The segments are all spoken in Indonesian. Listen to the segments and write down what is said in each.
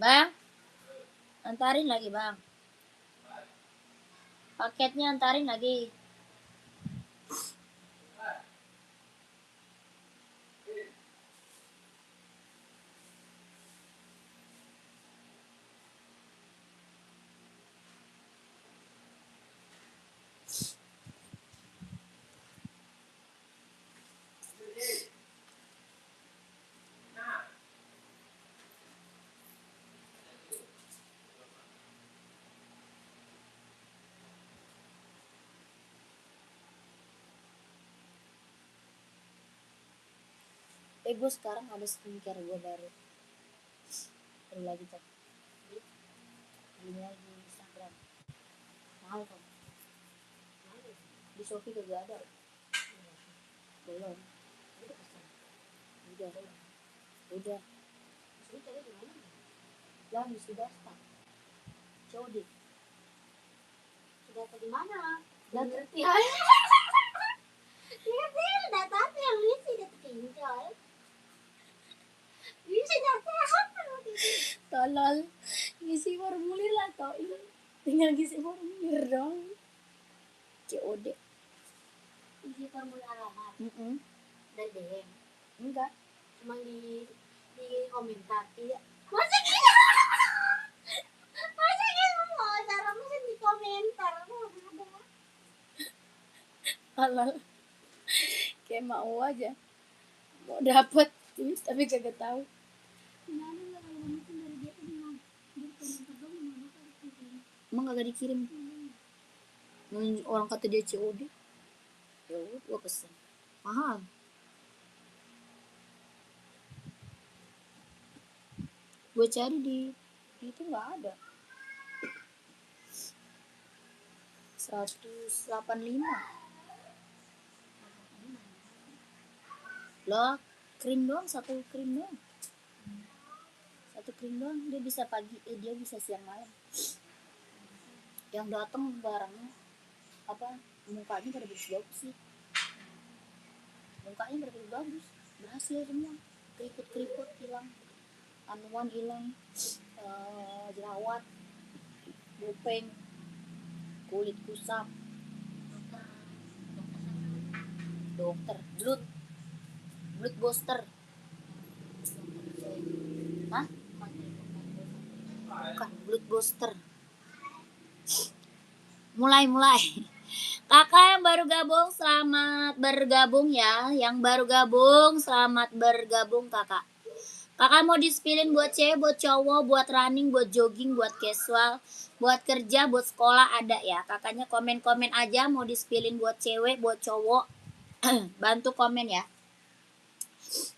Bang, antarin lagi bang. Paketnya antarin lagi. Gue sekarang ada skincare gue baru lagi cek. Belinya di Instagram. Mahal kan? Di Shopee kagak ada. Belum. Udah. Lah sudah start. COD. Sudah di mana? Lah ngerti aja. Ngerti data yang ngisi data pinjol. Bisa data apa waktu itu? Tolol. Ngisi formulir lah toh. Tinggal ngisi formulir dong. COD. Isi formulir alamat. Dan DM. Enggak. Cuma di komentar. Iya. Masa gitu? Masa gitu mau cara masa di komentar? Halal. Kayak mau aja. Mau dapet tapi kagak tahu. Emang kagak dikirim. Orang kata dia COD. Ya udah gua pesen. Mahal. Gue cari di itu nggak ada. 185. Loh, krim doang, satu krim doang. Dia bisa pagi, dia bisa siang malam. Yang datang barangnya apa? Mukanya pada bagus sih. Mukanya pada bagus, berhasil semua. Keriput hilang, anuan hilang, jerawat, bopeng, kulit kusam. Dokter, blood booster. Hah? Bukan, blood booster. Mulai. Kakak yang baru gabung, selamat bergabung ya. Yang baru gabung, selamat bergabung kakak. Kakak mau di-spillin buat cewek, buat cowok, buat running, buat jogging, buat casual, buat kerja, buat sekolah ada ya. Kakaknya komen-komen aja mau di-spillin buat cewek, buat cowok. Bantu komen ya.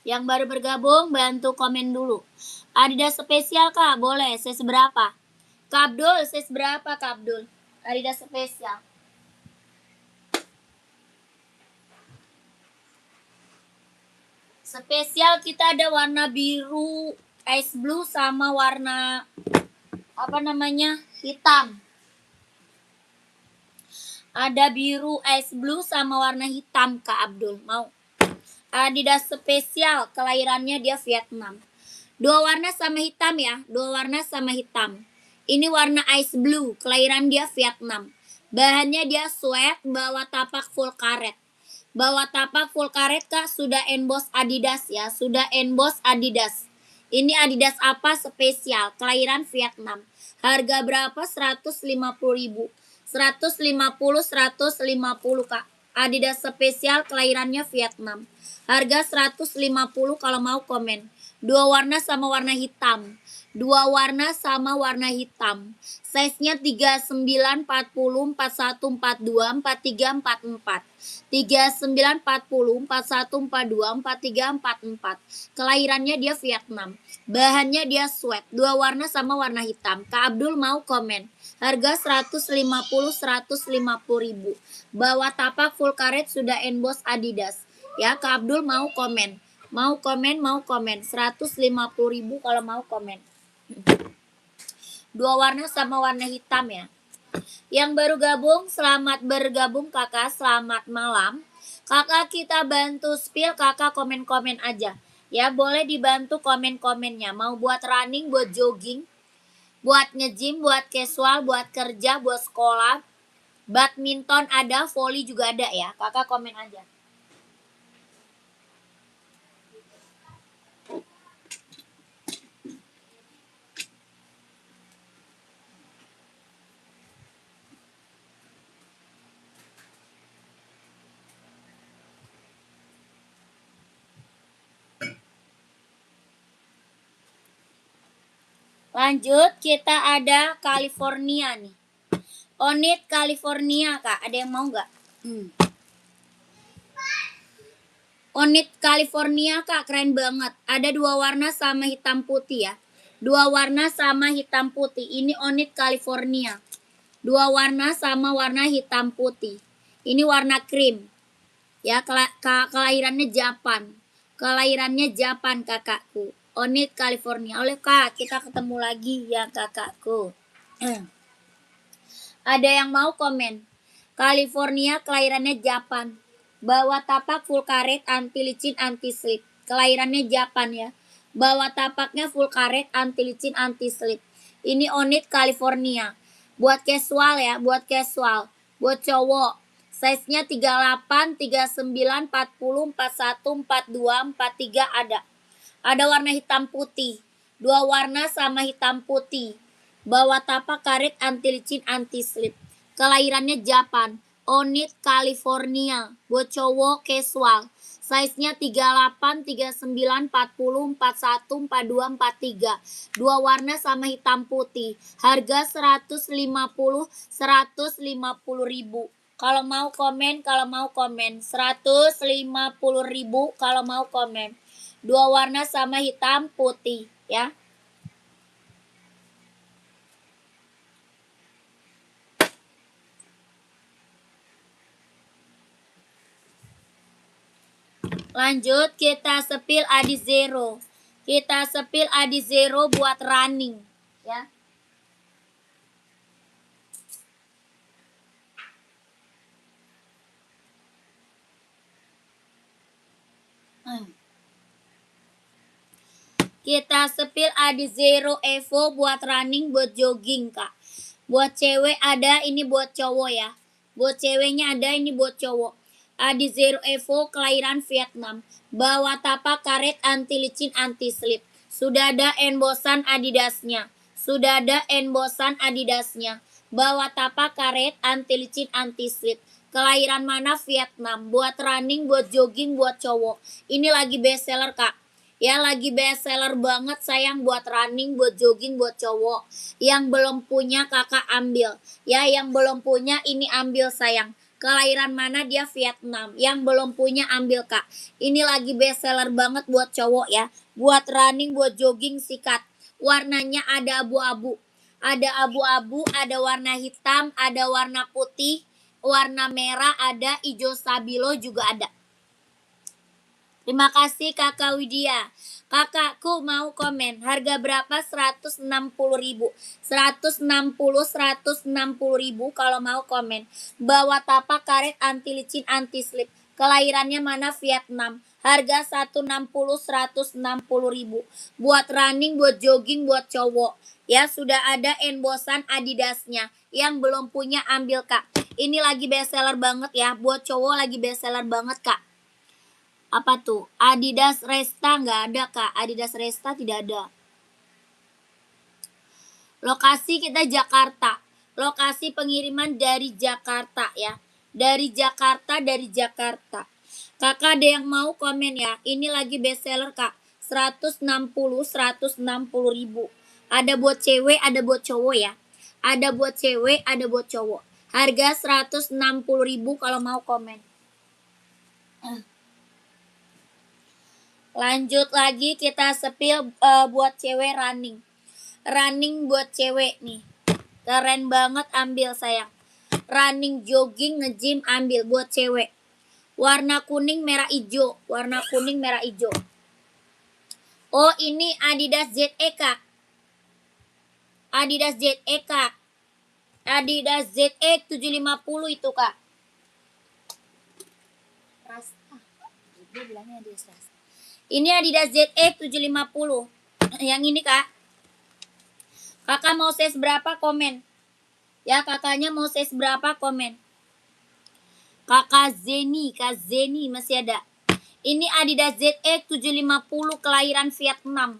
Yang baru bergabung bantu komen dulu. Adidas spesial kak, boleh. Size berapa? Kak Abdul, size berapa Kak Abdul? Adidas spesial. Spesial kita ada warna biru, ice blue sama warna hitam. Ada biru, ice blue sama warna hitam Kak Abdul. Mau? Adidas spesial, kelahirannya dia Vietnam. 2 warna sama hitam ya, 2 warna sama hitam. Ini warna ice blue, kelahiran dia Vietnam. Bahannya dia sweat, bawa tapak full karet. Bawa tapak full karet Kak, sudah emboss Adidas ya, sudah emboss Adidas. Ini Adidas apa spesial, kelahiran Vietnam. Harga berapa? 150.000. 150 Kak. Adidas spesial, kelahirannya Vietnam. Harga 150 kalau mau komen. 2 warna sama warna hitam. 2 warna sama warna hitam. Size-nya 39, 40, 41, 42, 43, 44. 39, 40, 41, 42, 43, 44. Kelahirannya dia Vietnam. Bahannya dia sweat. 2 warna sama warna hitam. Kak Abdul mau komen. Harga 150.000. Bawa tapak full karet sudah emboss Adidas. Ya, Kak Abdul mau komen. Mau komen. 150.000 kalau mau komen. 2 warna sama warna hitam ya. Yang baru gabung, selamat bergabung kakak, selamat malam. Kakak kita bantu spill, kakak komen-komen aja. Ya boleh dibantu komen-komennya. Mau buat running, buat jogging, Buat nge-gym, buat casual, buat kerja, buat sekolah. Badminton ada, volley juga ada ya. Kakak komen aja. Lanjut, kita ada California nih. Onit California, Kak. Ada yang mau nggak? Onit California, Kak. Keren banget. Ada 2 warna sama hitam putih ya. 2 warna sama hitam putih. Ini Onit California. 2 warna sama warna hitam putih. Ini warna krim. Ya, kelahirannya Japan. Kelahirannya Japan, kakakku. Onit California. Oleh Kak, kita ketemu lagi ya, kakakku. Ada yang mau komen? California kelahirannya Japan. Bawa tapak full karet, anti licin, anti slip. Kelahirannya Japan ya. Bawa tapaknya full karet, anti licin, anti slip. Ini Onit California. Buat casual ya, buat casual. Buat cowok. Size-nya 38, 39, 40, 41, 42, 43 ada. Ada warna hitam putih. 2 warna sama hitam putih. Bawa tapak karet, anti licin, anti slip. Kelahirannya Japan. Onit California. Buat cowok casual. Size-nya 38, 39, 40, 41, 42, 43. 2 warna sama hitam putih. Harga 150 ribu. Kalau mau komen, 150 ribu kalau mau komen. 2 warna sama hitam putih ya. Lanjut, kita sepil Adizero. Kita sepil Adizero buat running ya. Kita sepil Adizero Evo buat running, buat jogging, Kak. Buat cewek ada, ini buat cowok ya. Buat ceweknya ada, ini buat cowok. Adizero Evo kelahiran Vietnam. Bawa tapak karet, anti licin, anti slip. Sudah ada embosan Adidasnya. Sudah ada embosan Adidasnya. Bawa tapak karet, anti licin, anti slip. Kelahiran mana? Vietnam. Buat running, buat jogging, buat cowok. Ini lagi best seller, Kak. Ya, lagi best seller banget sayang, buat running, buat jogging, buat cowok. Yang belum punya kakak ambil. Ya, yang belum punya ini ambil sayang. Kelahiran mana? Dia Vietnam. Yang belum punya ambil, Kak. Ini lagi best seller banget buat cowok ya. Buat running, buat jogging, sikat. Warnanya ada abu-abu. Ada abu-abu, ada warna hitam, ada warna putih, warna merah, ada hijau stabilo juga ada. Terima kasih Kakak Widya. Kakakku mau komen. Harga berapa? 160 ribu. 160 ribu kalau mau komen. Bawa tapak karet, anti licin, anti slip. Kelahirannya mana? Vietnam. Harga 160 ribu. Buat running, buat jogging, buat cowok. Ya, sudah ada embosan Adidasnya. Yang belum punya ambil, Kak. Ini lagi best seller banget ya. Buat cowok lagi best seller banget, Kak. Apa tuh? Adidas Resta nggak ada, Kak. Adidas Resta tidak ada. Lokasi kita Jakarta. Lokasi pengiriman dari Jakarta ya. Dari Jakarta. Kakak ada yang mau komen ya. Ini lagi best seller, Kak. 160 ribu. Ada buat cewek, ada buat cowok ya. Ada buat cewek, ada buat cowok. Harga 160 ribu kalau mau komen. Lanjut lagi, kita sepil buat cewek running. Running buat cewek nih. Keren banget, ambil sayang. Running, jogging, nge-gym, ambil buat cewek. Warna kuning, merah, hijau. Warna kuning, merah, hijau. Oh, ini Adidas ZE, Kak. Adidas ZE, Kak. Adidas ZE 750 itu, Kak. Rasta. Dia bilangnya Adidas Rasta. Ini Adidas ZE 750. Yang ini, Kak. Kakak mau size berapa komen? Ya, kakaknya mau size berapa komen? Kakak Zeni masih ada. Ini Adidas ZX 750 kelahiran Vietnam.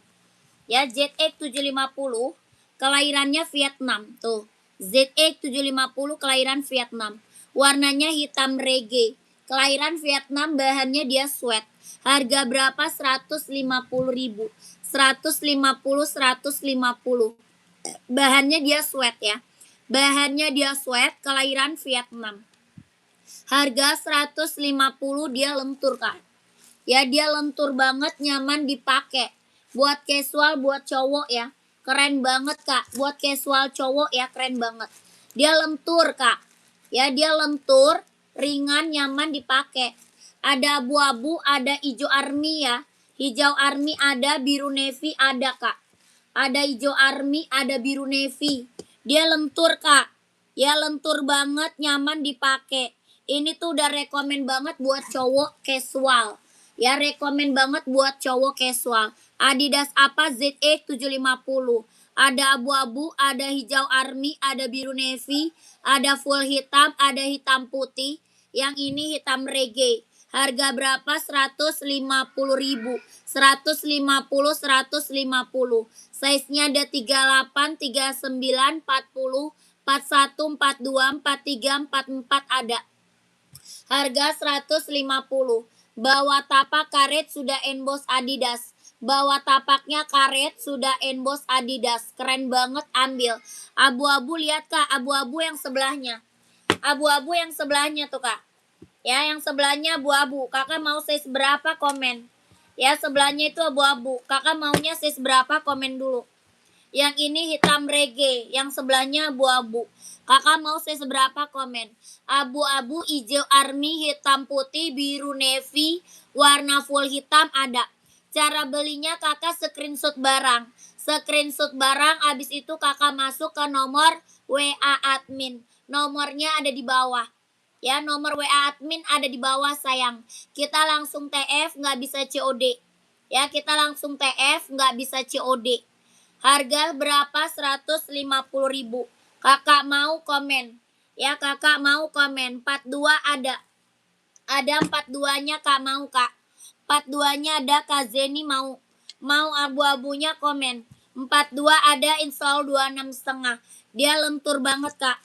Ya, ZX 750 kelahirannya Vietnam. Tuh, ZX 750 kelahiran Vietnam. Warnanya hitam reggae. Kelahiran Vietnam, bahannya dia sweat. Harga berapa? 150.000. 150. Bahannya dia sweat ya. Bahannya dia sweat, kelahiran Vietnam. Harga 150, dia lentur Kak. Ya, dia lentur banget, nyaman dipakai. Buat casual, buat cowok ya. Keren banget Kak. Buat casual cowok ya, keren banget. Dia lentur Kak. Ya, dia lentur, ringan, nyaman dipakai. Ada abu-abu, ada hijau army ya. Hijau army ada, biru navy ada Kak. Ada hijau army, ada biru navy. Dia lentur Kak. Ya, lentur banget, nyaman dipakai. Ini tuh udah rekomen banget buat cowok casual. Ya, rekomen banget buat cowok casual. Adidas apa? ZX 750. Ada abu-abu, ada hijau army, ada biru navy, ada full hitam, ada hitam putih. Yang ini hitam reggae. Harga berapa? 150.000. 150. Size-nya ada 38, 39, 40, 41, 42, 43, 44 ada. Harga 150. Bawah tapak karet sudah emboss Adidas. Bawah tapaknya karet sudah emboss Adidas. Keren banget, ambil. Abu-abu, lihat Kak, abu-abu yang sebelahnya. Abu-abu yang sebelahnya tuh Kak. Ya, yang sebelahnya abu-abu. Kakak mau size berapa komen? Ya, sebelahnya itu abu-abu. Kakak maunya size berapa komen dulu. Yang ini hitam reggae, yang sebelahnya abu-abu. Kakak mau size berapa komen? Abu-abu, hijau army, hitam putih, biru navy, warna full hitam ada. Cara belinya kakak screenshot barang. Screenshot barang, abis itu kakak masuk ke nomor WA admin. Nomornya ada di bawah. Ya, nomor WA admin ada di bawah sayang. Kita langsung TF, nggak bisa COD. Ya, kita langsung TF, nggak bisa COD. Harga berapa? 150.000. Kakak mau komen. Ya, kakak mau komen. 42 ada. Ada 42-nya Kak, mau Kak. 42-nya ada, Kak Zeni mau. Mau abu-abunya komen. 42 ada, install 26,5. Dia lentur banget Kak.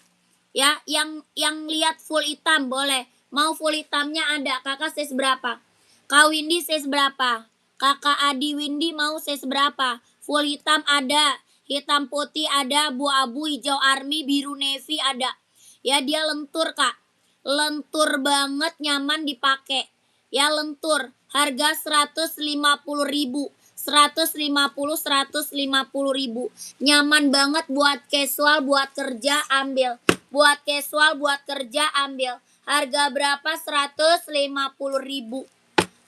Ya, yang lihat full hitam boleh. Mau full hitamnya ada. Kakak size berapa? Kak Windy size berapa? Kakak Adi Windy mau size berapa? Full hitam ada. Hitam putih ada, abu-abu, hijau army, biru navy ada. Ya, dia lentur Kak. Lentur banget, nyaman dipakai. Ya, lentur. Harga 150.000. 150.000. Nyaman banget buat casual, buat kerja, ambil. Buat casual, buat kerja, ambil. Harga berapa? 150.000.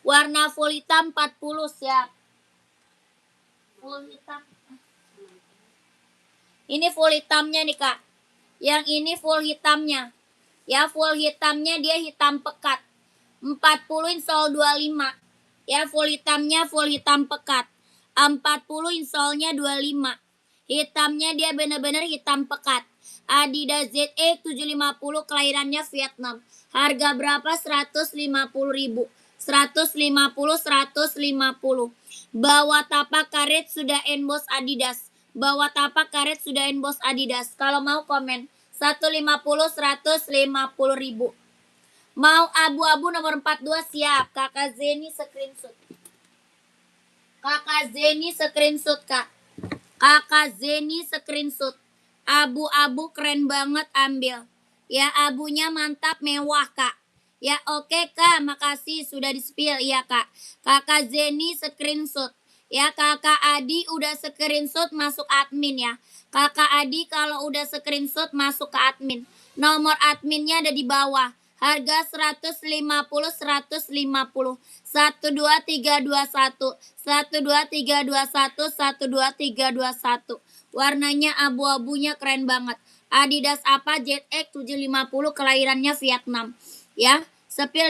Warna full hitam 40 siap. Full hitam. Ini full hitamnya nih Kak. Yang ini full hitamnya. Ya, full hitamnya dia hitam pekat. 40 install 25. Ya, full hitamnya full hitam pekat. 40 installnya 25. Hitamnya dia bener-bener hitam pekat. Adidas ZX 750 kelahirannya Vietnam. Harga berapa? 150.000. 150. Bawah tapak karet sudah emboss Adidas. Bawah tapak karet sudah emboss Adidas. Kalau mau komen 150. Mau abu-abu nomor 42 siap. Kakak Zeni screenshot. Kakak Zeni screenshot Kak. Kakak Zeni screenshot. Abu-abu keren banget, ambil. Ya, abunya mantap, mewah Kak. Ya, oke Kak, makasih sudah di-spill. Iya Kak. Kakak Zeni screenshot. Ya, Kakak Adi udah screenshot masuk admin ya. Kakak Adi kalau udah screenshot masuk ke admin. Nomor adminnya ada di bawah. Harga 150. 12321. 12321. Warnanya abu-abunya keren banget. Adidas apa? ZX 750 kelahirannya Vietnam. Ya, sepil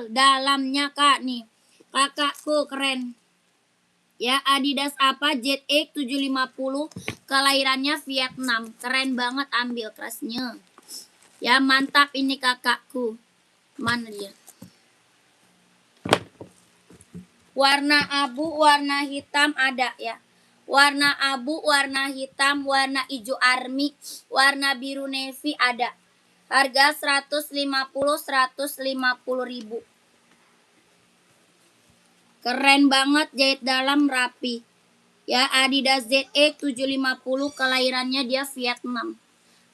dalamnya Kak nih. Kakakku keren. Ya, Adidas apa? ZX 750. Kelahirannya Vietnam. Keren banget, ambil kerasnya. Ya, mantap ini kakakku. Mana dia? Warna abu, warna hitam ada ya. Warna abu, warna hitam, warna hijau army, warna biru navy ada. Harga 150 ribu. Keren banget, jahit dalam rapi. Ya, Adidas ZX 750, kelahirannya dia Vietnam.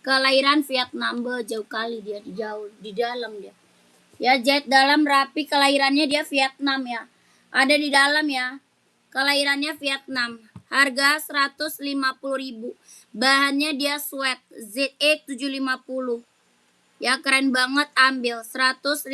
Kelahiran Vietnam, jauh kali dia, jauh di dalam dia. Ya, jahit dalam rapi, kelahirannya dia Vietnam ya. Ada di dalam ya. Kelahirannya Vietnam. Harga 150 ribu. Bahannya dia sweat ZX 750. Ya, keren banget, ambil 150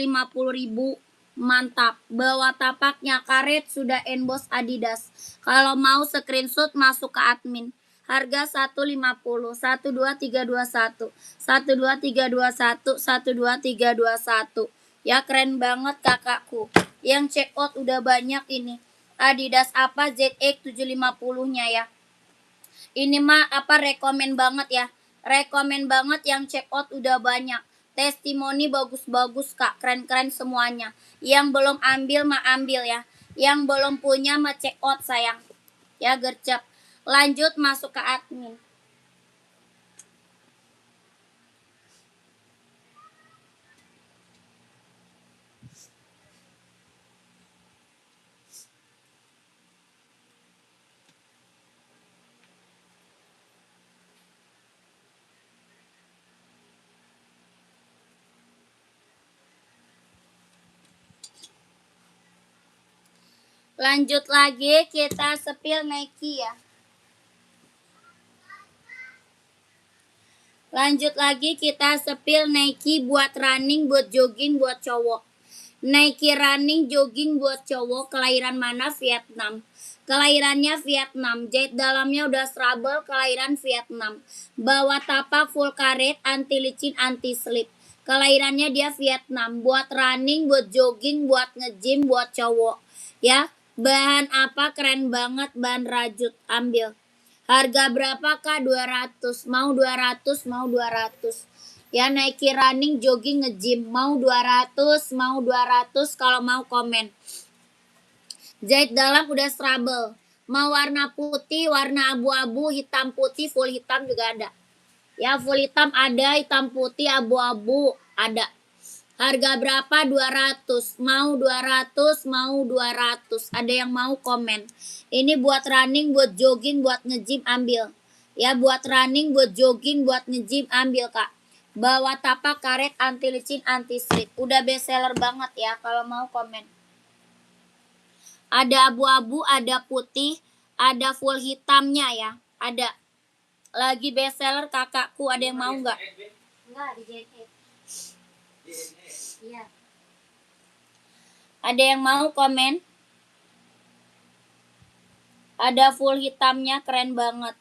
ribu. Mantap. Bawa tapaknya karet sudah emboss Adidas. Kalau mau screenshot masuk ke admin. Harga 150, 12321, 12321, 12321. Ya, keren banget kakakku. Yang check out udah banyak ini. Adidas apa ZX 750-nya ya. Ini mah apa rekomen banget ya. Rekomen banget, yang check out udah banyak. Testimoni bagus-bagus kak, keren-keren semuanya. Yang belum ambil mah ambil ya. Yang belum punya mah check out sayang. Ya gercep. Lanjut masuk ke admin. Lanjut lagi, kita sepil Nike ya. Lanjut lagi, kita sepil Nike buat running, buat jogging, buat cowok. Nike running jogging buat cowok, kelahiran mana? Vietnam. Kelahirannya Vietnam. Jahit dalamnya udah strabel, kelahiran Vietnam. Bawa tapak full karet, anti licin, anti slip. Kelahirannya dia Vietnam. Buat running, buat jogging, buat nge-gym, buat cowok. Ya, bahan apa? Keren banget, bahan rajut. Ambil. Harga berapa kak? 200. Mau 200, mau 200. Ya, Nike running, jogging, nge-gym. Mau 200, mau 200, kalau mau komen. Jahit dalam udah strabel. Mau warna putih, warna abu-abu, hitam putih, full hitam juga ada. Ya, full hitam ada, hitam putih, abu-abu ada. Harga berapa? 200. Mau 200, mau 200. Ada yang mau komen. Ini buat running, buat jogging, buat nge-gym ambil. Ya, buat running, buat jogging, buat nge-gym ambil kak. Bawa tapak karet, anti licin, anti slip. Udah best seller banget ya, kalau mau komen. Ada abu-abu, ada putih, ada full hitamnya ya. Ada. Lagi best seller kakakku, ada yang mau nggak? Enggak, di JNE. Iya. Ada yang mau komen? Ada full hitamnya, keren banget.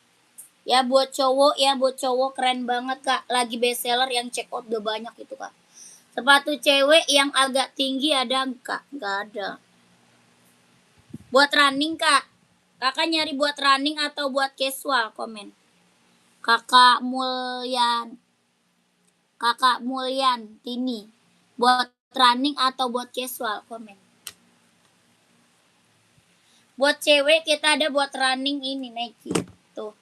Ya buat cowok, ya buat cowok keren banget kak. Lagi best seller, yang check out udah banyak itu kak. Sepatu cewek yang agak tinggi ada kak? Nggak ada. Buat running kak. Kakak nyari buat running atau buat casual? Komen. Kakak Mulyan. Kakak Mulyan Tini. Buat running atau buat casual? Komen. Buat cewek kita ada buat running ini Nike. Tuh.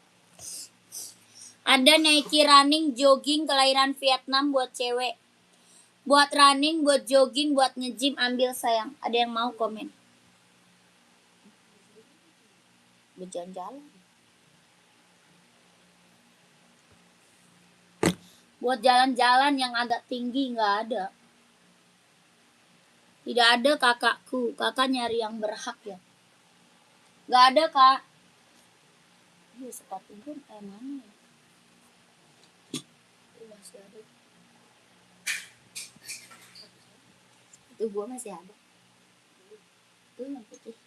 Ada Nike running jogging kelahiran Vietnam buat cewek. Buat running, buat jogging, buat nge-gym ambil sayang. Ada yang mau komen? Berjalan-jalan. Buat jalan-jalan yang agak tinggi nggak ada. Tidak ada kakakku. Kakak nyari yang berhak ya. Nggak ada kak. Sepatu pun mana ya? Masih ada. Itu gua masih ada. Itu yang putih.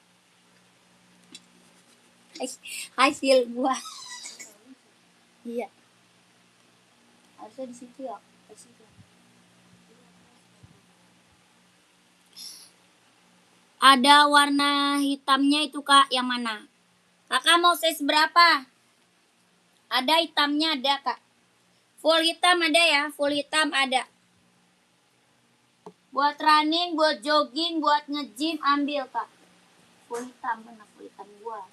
Hasil gua. Iya. Harusnya di situ ya. Di situ. Ada warna hitamnya itu Kak, yang mana? Kakak mau size berapa? Ada hitamnya ada Kak. Full hitam ada ya, full hitam ada. Buat running, buat jogging, buat nge-gym ambil Kak. Full hitam, mana full hitam gua?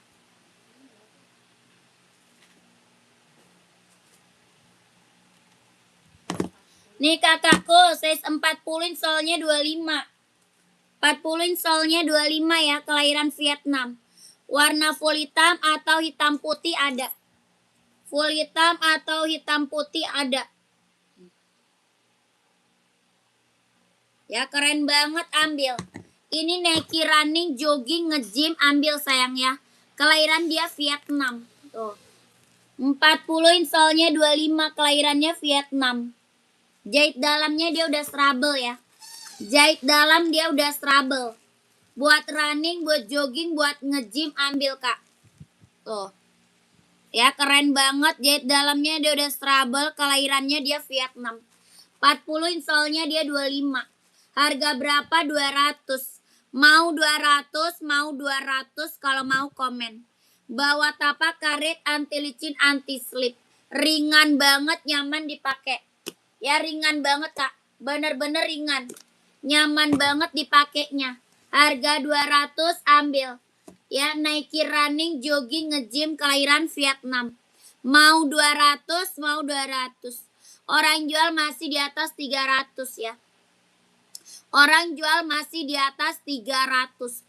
Nih kakakku, size 40 solnya 25. 40 solnya 25 ya, kelahiran Vietnam. Warna full hitam atau hitam putih ada. Full hitam atau hitam putih ada. Ya keren banget ambil. Ini Nike running, jogging, nge-gym ambil sayang ya. Kelahiran dia Vietnam. Tuh. 40 solnya 25, kelahirannya Vietnam. Jahit dalamnya dia udah strable ya. Jahit dalam dia udah strable. Buat running, buat jogging, buat nge-gym ambil Kak. Tuh. Ya keren banget, jahit dalamnya dia udah strable, kelahirannya dia Vietnam. 40 solnya dia 25. Harga berapa? 200. Mau 200, mau 200, kalau mau komen. Bawa tapak karet, anti licin, anti slip. Ringan banget, nyaman dipakai. Ya ringan banget Kak, bener-bener ringan. Nyaman banget dipakainya. Harga 200 ambil. Ya Nike running, jogging, nge-gym, kelahiran Vietnam. Mau 200, mau 200. Orang jual masih di atas 300 ya. Orang jual masih di atas 300.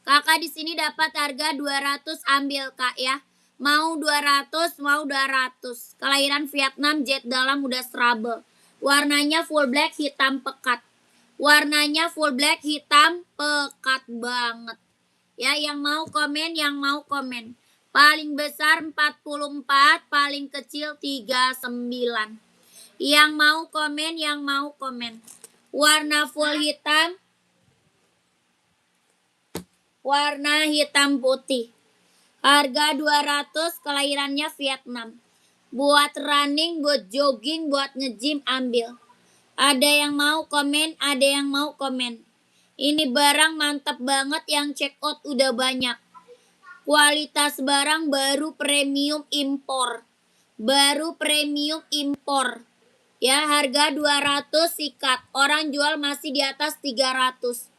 Kakak di sini dapat harga 200 ambil Kak ya. Mau 200, mau 200. Kelahiran Vietnam, jet dalam udah strable. Warnanya full black, hitam pekat. Warnanya full black, hitam pekat banget. Ya, yang mau komen, yang mau komen. Paling besar 44, paling kecil 39. Yang mau komen, yang mau komen. Warna full hitam. Warna hitam putih. Harga 200, kelahirannya Vietnam. Buat running, buat jogging, buat nge-gym ambil. Ada yang mau komen, ada yang mau komen. Ini barang mantap banget, yang check out udah banyak. Kualitas barang baru premium impor. Baru premium impor. Ya, harga 200 sikat. Orang jual masih di atas 300.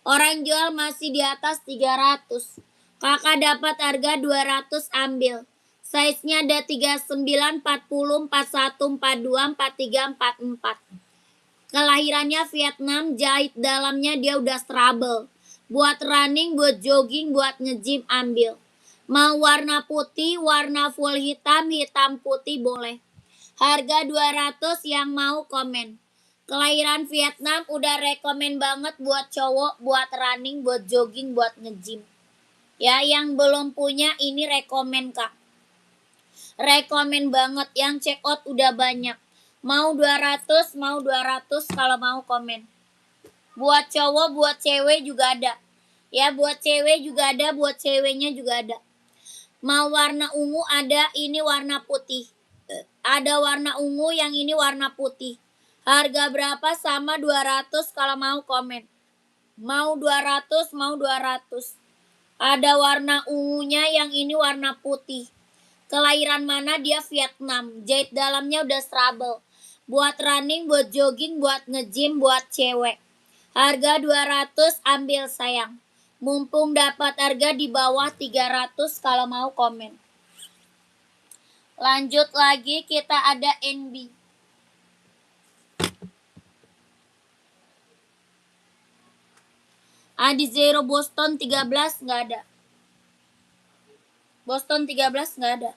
Orang jual masih di atas 300. Kakak dapat harga 200 ambil. Size-nya ada 39, 40, 41, 42, 43, 44. Kelahirannya Vietnam, jahit dalamnya dia udah strable. Buat running, buat jogging, buat nge-gym ambil. Mau warna putih, warna full hitam, hitam putih boleh. Harga 200, yang mau komen. Kelahiran Vietnam udah rekomen banget buat cowok, buat running, buat jogging, buat nge-gym. Ya, yang belum punya ini rekomen Kak. Rekomen banget, yang check out udah banyak. Mau 200, mau 200, kalau mau komen. Buat cowok, buat cewek juga ada. Ya, buat cewek juga ada, buat ceweknya juga ada. Mau warna ungu ada, ini warna putih. Ada warna ungu, yang ini warna putih. Harga berapa? Sama 200, kalau mau komen. Mau 200, mau 200. Ada warna ungunya, yang ini warna putih. Kelahiran mana? Dia Vietnam. Jahit dalamnya udah strable. Buat running, buat jogging, buat nge-gym, buat cewek. Harga 200 ambil sayang. Mumpung dapat harga di bawah 300, kalau mau komen. Lanjut lagi, kita ada NB. Adi Zero Boston 13 nggak ada. Boston 13 nggak ada.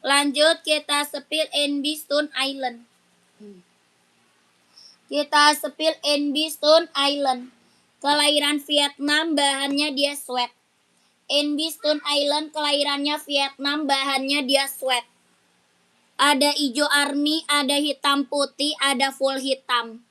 Lanjut kita spill NB Stone Island. Kita spill NB Stone Island. Kelahiran Vietnam, bahannya dia sweat. NB Stone Island, kelahirannya Vietnam, bahannya dia sweat. Ada hijau army, ada hitam putih, ada full hitam.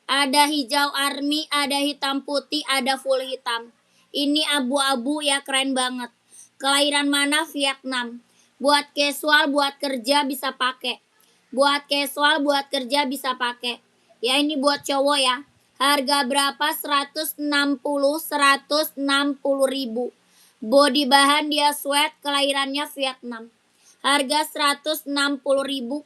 Ada hijau army, ada hitam putih, ada full hitam. Ini abu-abu ya, keren banget. Kelahiran mana? Vietnam. Buat casual, buat kerja bisa pakai. Buat casual, buat kerja bisa pakai. Ya, ini buat cowok ya. Harga berapa? 160.000. Body bahan dia sweat, kelahirannya Vietnam. Harga 160.000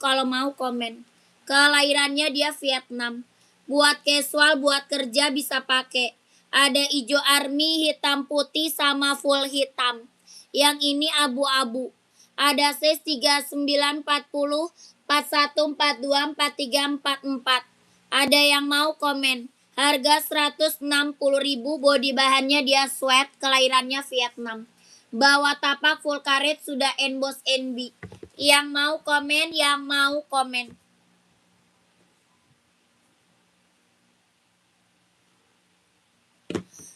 kalau mau komen. Kelahirannya dia Vietnam. Buat casual, buat kerja bisa pakai. Ada hijau army, hitam putih sama full hitam. Yang ini abu-abu. Ada size 39, 40, 41, 42, 43, 44. Ada yang mau komen. Harga 160.000, body bahannya dia sweat, kelahirannya Vietnam. Bawah tapak full karet sudah emboss NB. Yang mau komen, yang mau komen.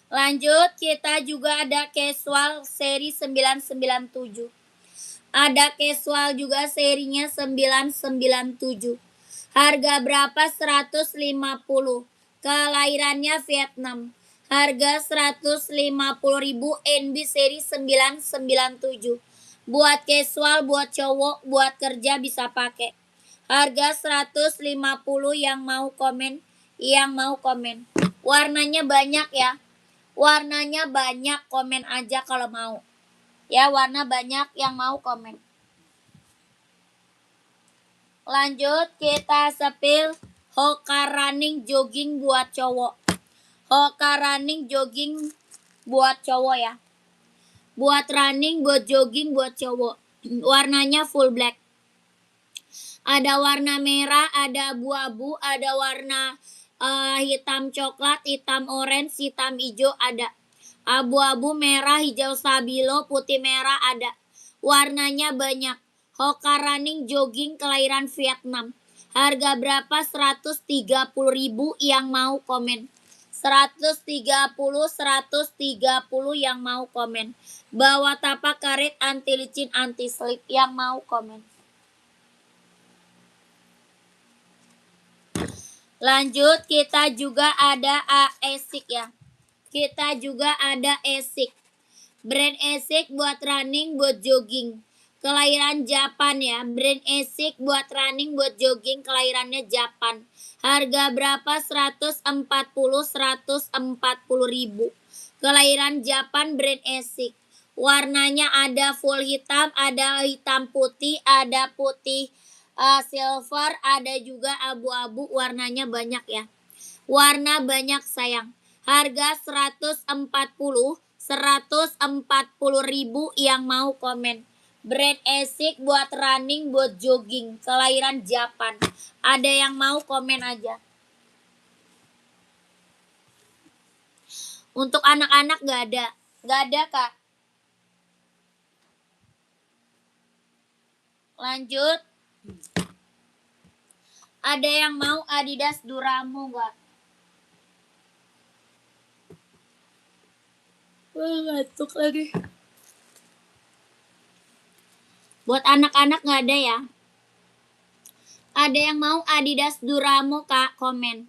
Lanjut, kita juga ada casual seri 997. Ada casual juga serinya 997. Harga berapa? 150. Kelahirannya Vietnam. Harga 150.000, NB seri 997. Buat casual, buat cowok, buat kerja bisa pakai. Harga 150, yang mau komen, yang mau komen. Warnanya banyak ya. Warnanya banyak, komen aja kalau mau. Ya, warna banyak, yang mau komen. Lanjut, kita sepil Hoka running jogging buat cowok. Hoka running jogging buat cowok ya. Buat running, buat jogging, buat cowok. Warnanya full black. Ada warna merah, ada abu-abu, ada warna hitam coklat, hitam orange, hitam hijau ada. Abu-abu, merah, hijau stabilo, putih merah ada. Warnanya banyak. Hoka running jogging kelahiran Vietnam. Harga berapa? 130.000, yang mau komen. 130 yang mau komen. Bawah tapak karet, anti licin, anti slip, yang mau komen. Lanjut, kita juga ada Asics ya. Kita juga ada Asics. Brand Asics buat running, buat jogging. Kelahiran Japan ya. Brand Asics buat running, buat jogging, kelahirannya Japan. Harga berapa? 140.000. Kelahiran Japan, brand Asics. Warnanya ada full hitam, ada hitam putih, ada putih silver, ada juga abu-abu, warnanya banyak ya. Warna banyak sayang. Harga 140.000, yang mau komen. Brand Asics buat running, buat jogging, kelahiran Japan. Ada yang mau komen aja. Untuk anak-anak gak ada. Gak ada kak. Lanjut. Ada yang mau Adidas Duramo gak? Ngantuk lagi. Buat anak-anak gak ada ya? Ada yang mau Adidas Duramo kak? Komen.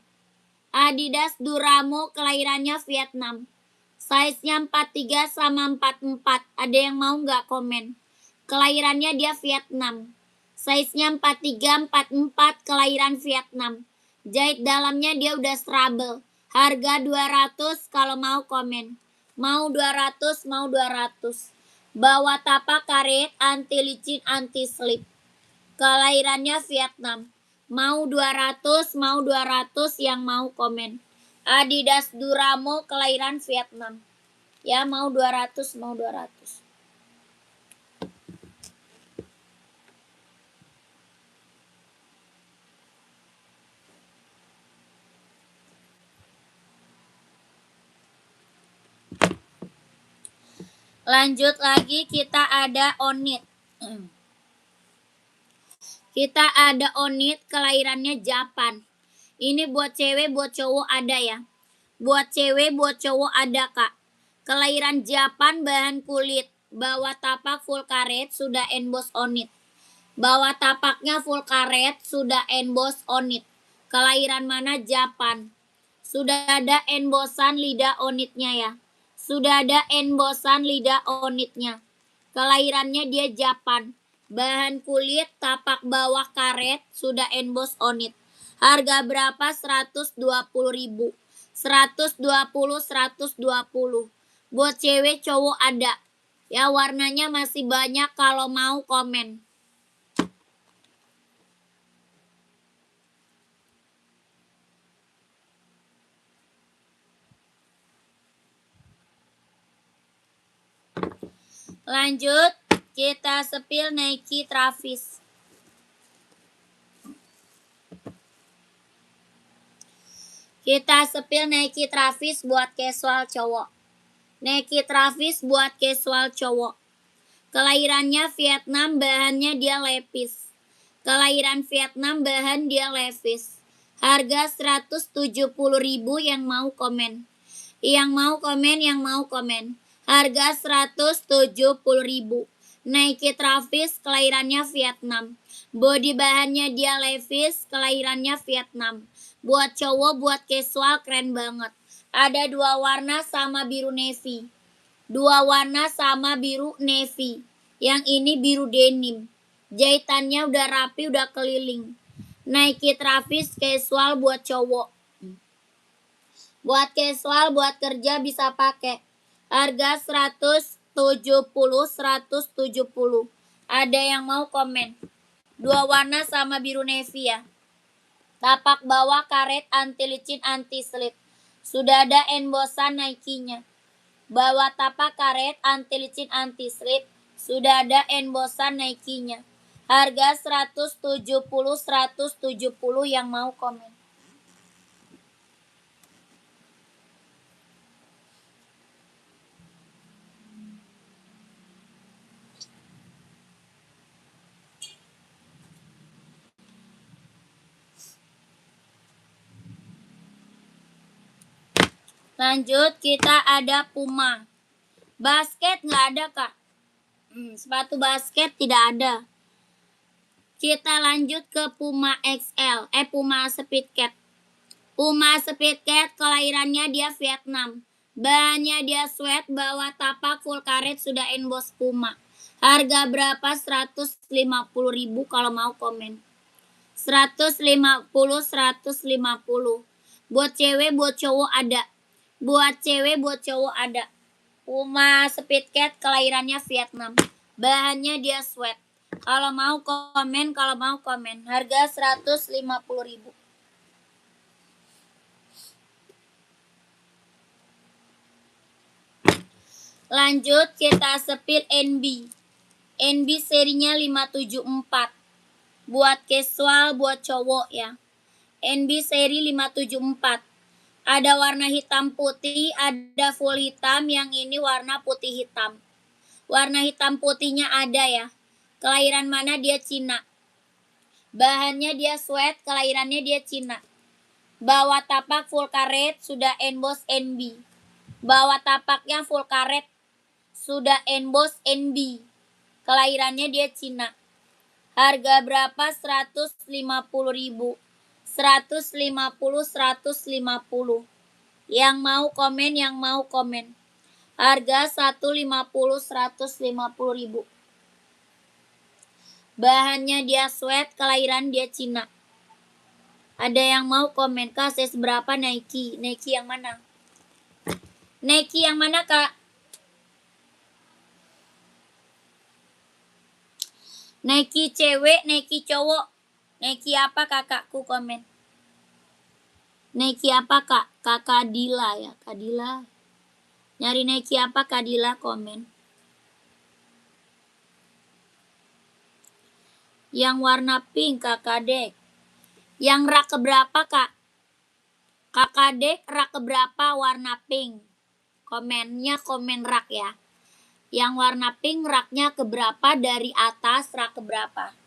Adidas Duramo kelahirannya Vietnam. Size-nya 43 sama 44. Ada yang mau gak? Komen. Kelahirannya dia Vietnam. Size-nya 43, 44, kelahiran Vietnam. Jahit dalamnya dia udah strabel. Harga 200, kalau mau komen. Mau 200, mau 200. Bawah tapak karet, anti licin, anti slip. Kelahirannya Vietnam. Mau 200, mau 200, yang mau komen. Adidas Duramo kelahiran Vietnam. Ya, mau 200, mau 200. Lanjut lagi, kita ada Onit. Kita ada Onit, kelahirannya Japan. Ini buat cewek, buat cowok ada ya. Buat cewek, buat cowok ada kak. Kelahiran Japan, bahan kulit. Bawah tapak full karet, sudah emboss Onit. Bawah tapaknya full karet, sudah emboss Onit. Kelahiran mana? Japan. Sudah ada embossan lidah Onitnya ya. Sudah ada embossan lidah Onitnya. Kelahirannya dia Japan. Bahan kulit, tapak bawah karet, sudah emboss Onit. Harga berapa? 120.000. 120. Buat cewek cowok ada. Ya warnanya masih banyak, kalau mau komen. Lanjut, kita sepil Nike Travis. Kita sepil Nike Travis buat casual cowok. Nike Travis buat casual cowok. Kelahirannya Vietnam, bahannya dia Levi's. Kelahiran Vietnam, bahan dia Levi's. Harga 170.000, yang mau komen. Yang mau komen. Harga 170.000. Nike Travis, kelahirannya Vietnam. Body bahannya dia Levi's, kelahirannya Vietnam. Buat cowok, buat casual, keren banget. Ada 2 warna sama biru navy. 2 warna sama biru navy. Yang ini biru denim. Jahitannya udah rapi, udah keliling. Nike Travis casual buat cowok. Buat casual, buat kerja bisa pakai. Harga 170. Ada yang mau komen? 2 warna sama biru navy ya. Tapak bawah karet, anti licin, anti slip. Sudah ada embosan Nike-nya. Bawah tapak karet, anti licin, anti slip. Sudah ada embosan Nike-nya. Harga 170. Yang mau komen. Lanjut, kita ada Puma. Basket nggak ada, Kak. Sepatu basket tidak ada. Kita lanjut ke Puma XL. Puma Speedcat. Puma Speedcat, kelahirannya dia Vietnam. Bahannya dia sweat, bawah tapak full karet, sudah emboss Puma. Harga berapa? 150.000, kalau mau komen. 150. Buat cewek, buat cowok ada. Buat cewek, buat cowok ada. Puma Speedcat, kelahirannya Vietnam. Bahannya dia sweat. Kalau mau komen. Harga 150.000. Lanjut, kita sepil NB. NB serinya 574. Buat casual, buat cowok ya. NB seri 574. Ada warna hitam putih, ada full hitam, yang ini warna putih hitam. Warna hitam putihnya ada ya. Kelahiran mana? Dia Cina. Bahannya dia sweat, kelahirannya dia Cina. Bawah tapak full karet, sudah emboss NB. Bawah tapaknya full karet, sudah emboss NB. Kelahirannya dia Cina. Harga berapa? 150.000. 150. Yang mau komen. Harga 150. Bahannya dia sweat, kelahiran dia Cina. Ada yang mau komen, Kak, size berapa Nike? Nike yang mana? Nike yang mana, Kak? Nike cewek, Nike cowok. Nike apa, kakakku komen. Nike apa, Kak? Kakak Dila ya, Kak Dila. Nyari Nike apa, Kak Dila, komen. Yang warna pink, Kakak Dek. Yang rak keberapa, Kak? Kakak Dek, rak keberapa warna pink? Komennya komen rak ya. Yang warna pink raknya keberapa, dari atas rak keberapa?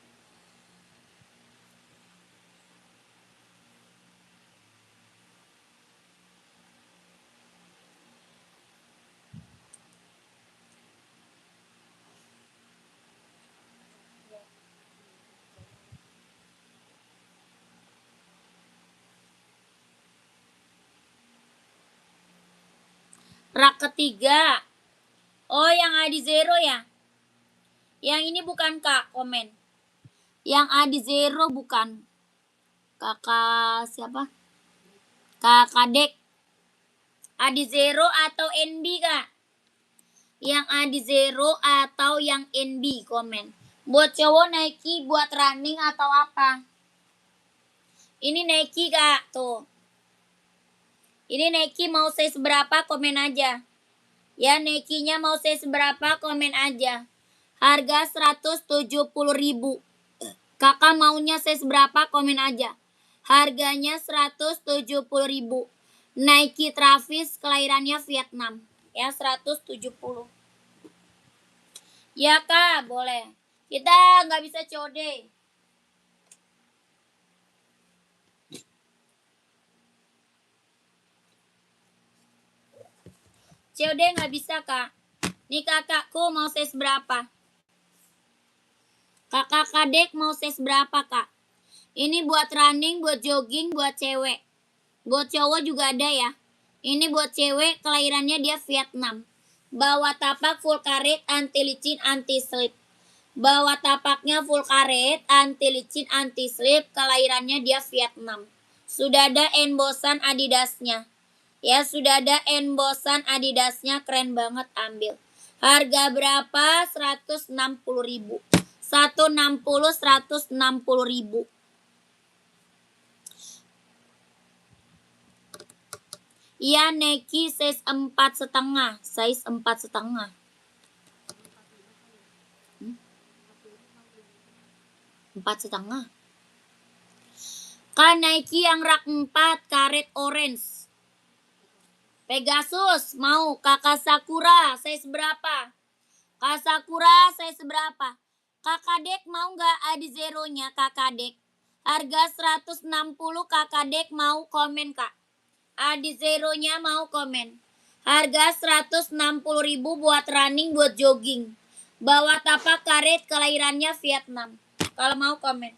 Rak ketiga. Oh, yang Adi Zero ya? Yang ini bukan, Kak, komen. Yang Adi Zero bukan. Kakak siapa? Kakak Dek. Adizero atau NB kak? Yang Adizero atau yang NB komen. Buat cowok Nike buat running atau apa? Ini Nike kak tuh. Ini Nike mau size berapa komen aja. Ya Nike-nya mau size berapa komen aja. Harga 170.000. Kakak maunya size berapa komen aja. Harganya 170.000. Nike Travis kelahirannya Vietnam. Ya 170. Ya kak boleh. Kita nggak bisa COD. COD nggak bisa kak. Nih kakakku mau size berapa? Kakak kadek mau size berapa kak? Ini buat running, buat jogging, buat cewek. Buat cowok juga ada ya. Ini buat cewek, kelahirannya dia Vietnam. Bawa tapak full karet, anti licin, anti slip. Bawa tapaknya full karet, anti licin, anti slip. Kelahirannya dia Vietnam. Sudah ada embosan Adidasnya. Ya sudah ada embosan Adidasnya, keren banget, ambil. Harga berapa? 160.000. 160.000. Iya Nike size 4,5. Size 4,5. 4,5. Kan Nike yang rak 4 karet orange. Pegasus mau. Kakak Sakura size berapa? Kak Sakura size berapa? Kakak Dek mau nggak Adizero-nya Kakak Dek? Harga 160 Kakak Dek mau komen kak. Adizero-nya mau komen. Harga 160.000 buat running, buat jogging. Bawa tapak karet, kelahirannya Vietnam. Kalau mau komen.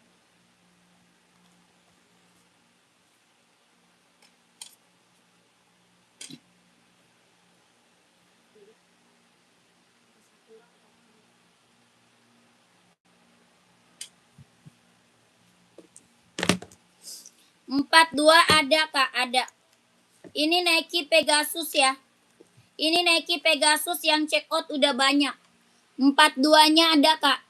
Empat dua ada kak, ada. Ini Nike Pegasus ya. Ini Nike Pegasus yang check out udah banyak. 42-nya ada kak.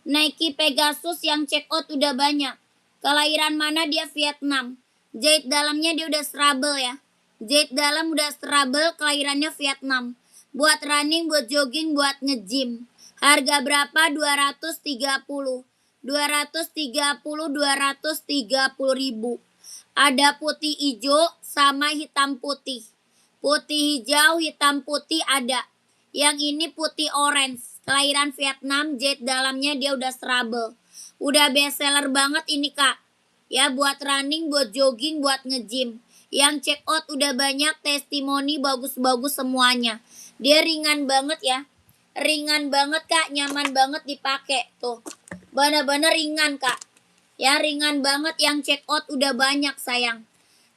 Nike Pegasus yang check out udah banyak. Kelahiran mana dia Vietnam. Jahit dalamnya dia udah strabel ya. Jahit dalam udah strabel, kelahirannya Vietnam. Buat running, buat jogging, buat nge-gym. Harga berapa? 230. 230.000. Ada putih hijau sama hitam putih. Putih hijau, hitam putih ada. Yang ini putih orange. Kelahiran Vietnam, jahit dalamnya dia udah strabel. Udah best seller banget ini kak. Ya buat running, buat jogging, buat nge-gym. Yang check out udah banyak, testimoni bagus-bagus semuanya. Dia ringan banget ya. Ringan banget kak, nyaman banget dipakai. Tuh, bener-bener ringan kak. Ya ringan banget, yang check out udah banyak sayang.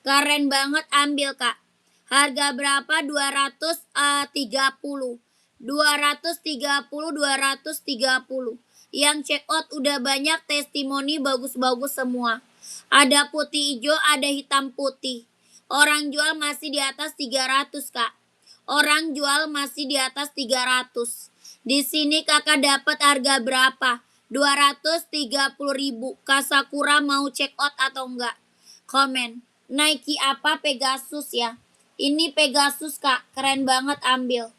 Keren banget, ambil kak. Harga berapa? 230. 230. Yang check out udah banyak, testimoni bagus-bagus semua. Ada putih hijau, ada hitam putih. Orang jual masih di atas 300 kak. Orang jual masih di atas 300. Di sini kakak dapat harga berapa? 230.000. Kak Sakura mau check out atau enggak? Komen. Nike apa? Pegasus ya. Ini Pegasus kak, keren banget, ambil.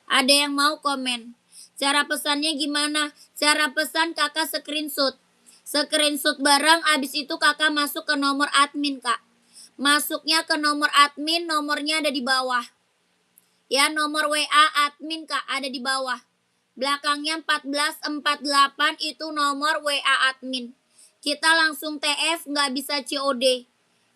Ada yang mau komen? Cara pesannya gimana? Cara pesan kakak screenshot. Screenshot barang, abis itu kakak masuk ke nomor admin kak. Masuknya ke nomor admin, nomornya ada di bawah. Ya nomor WA admin kak, ada di bawah. Belakangnya 1448 itu nomor WA admin. Kita langsung TF, nggak bisa COD.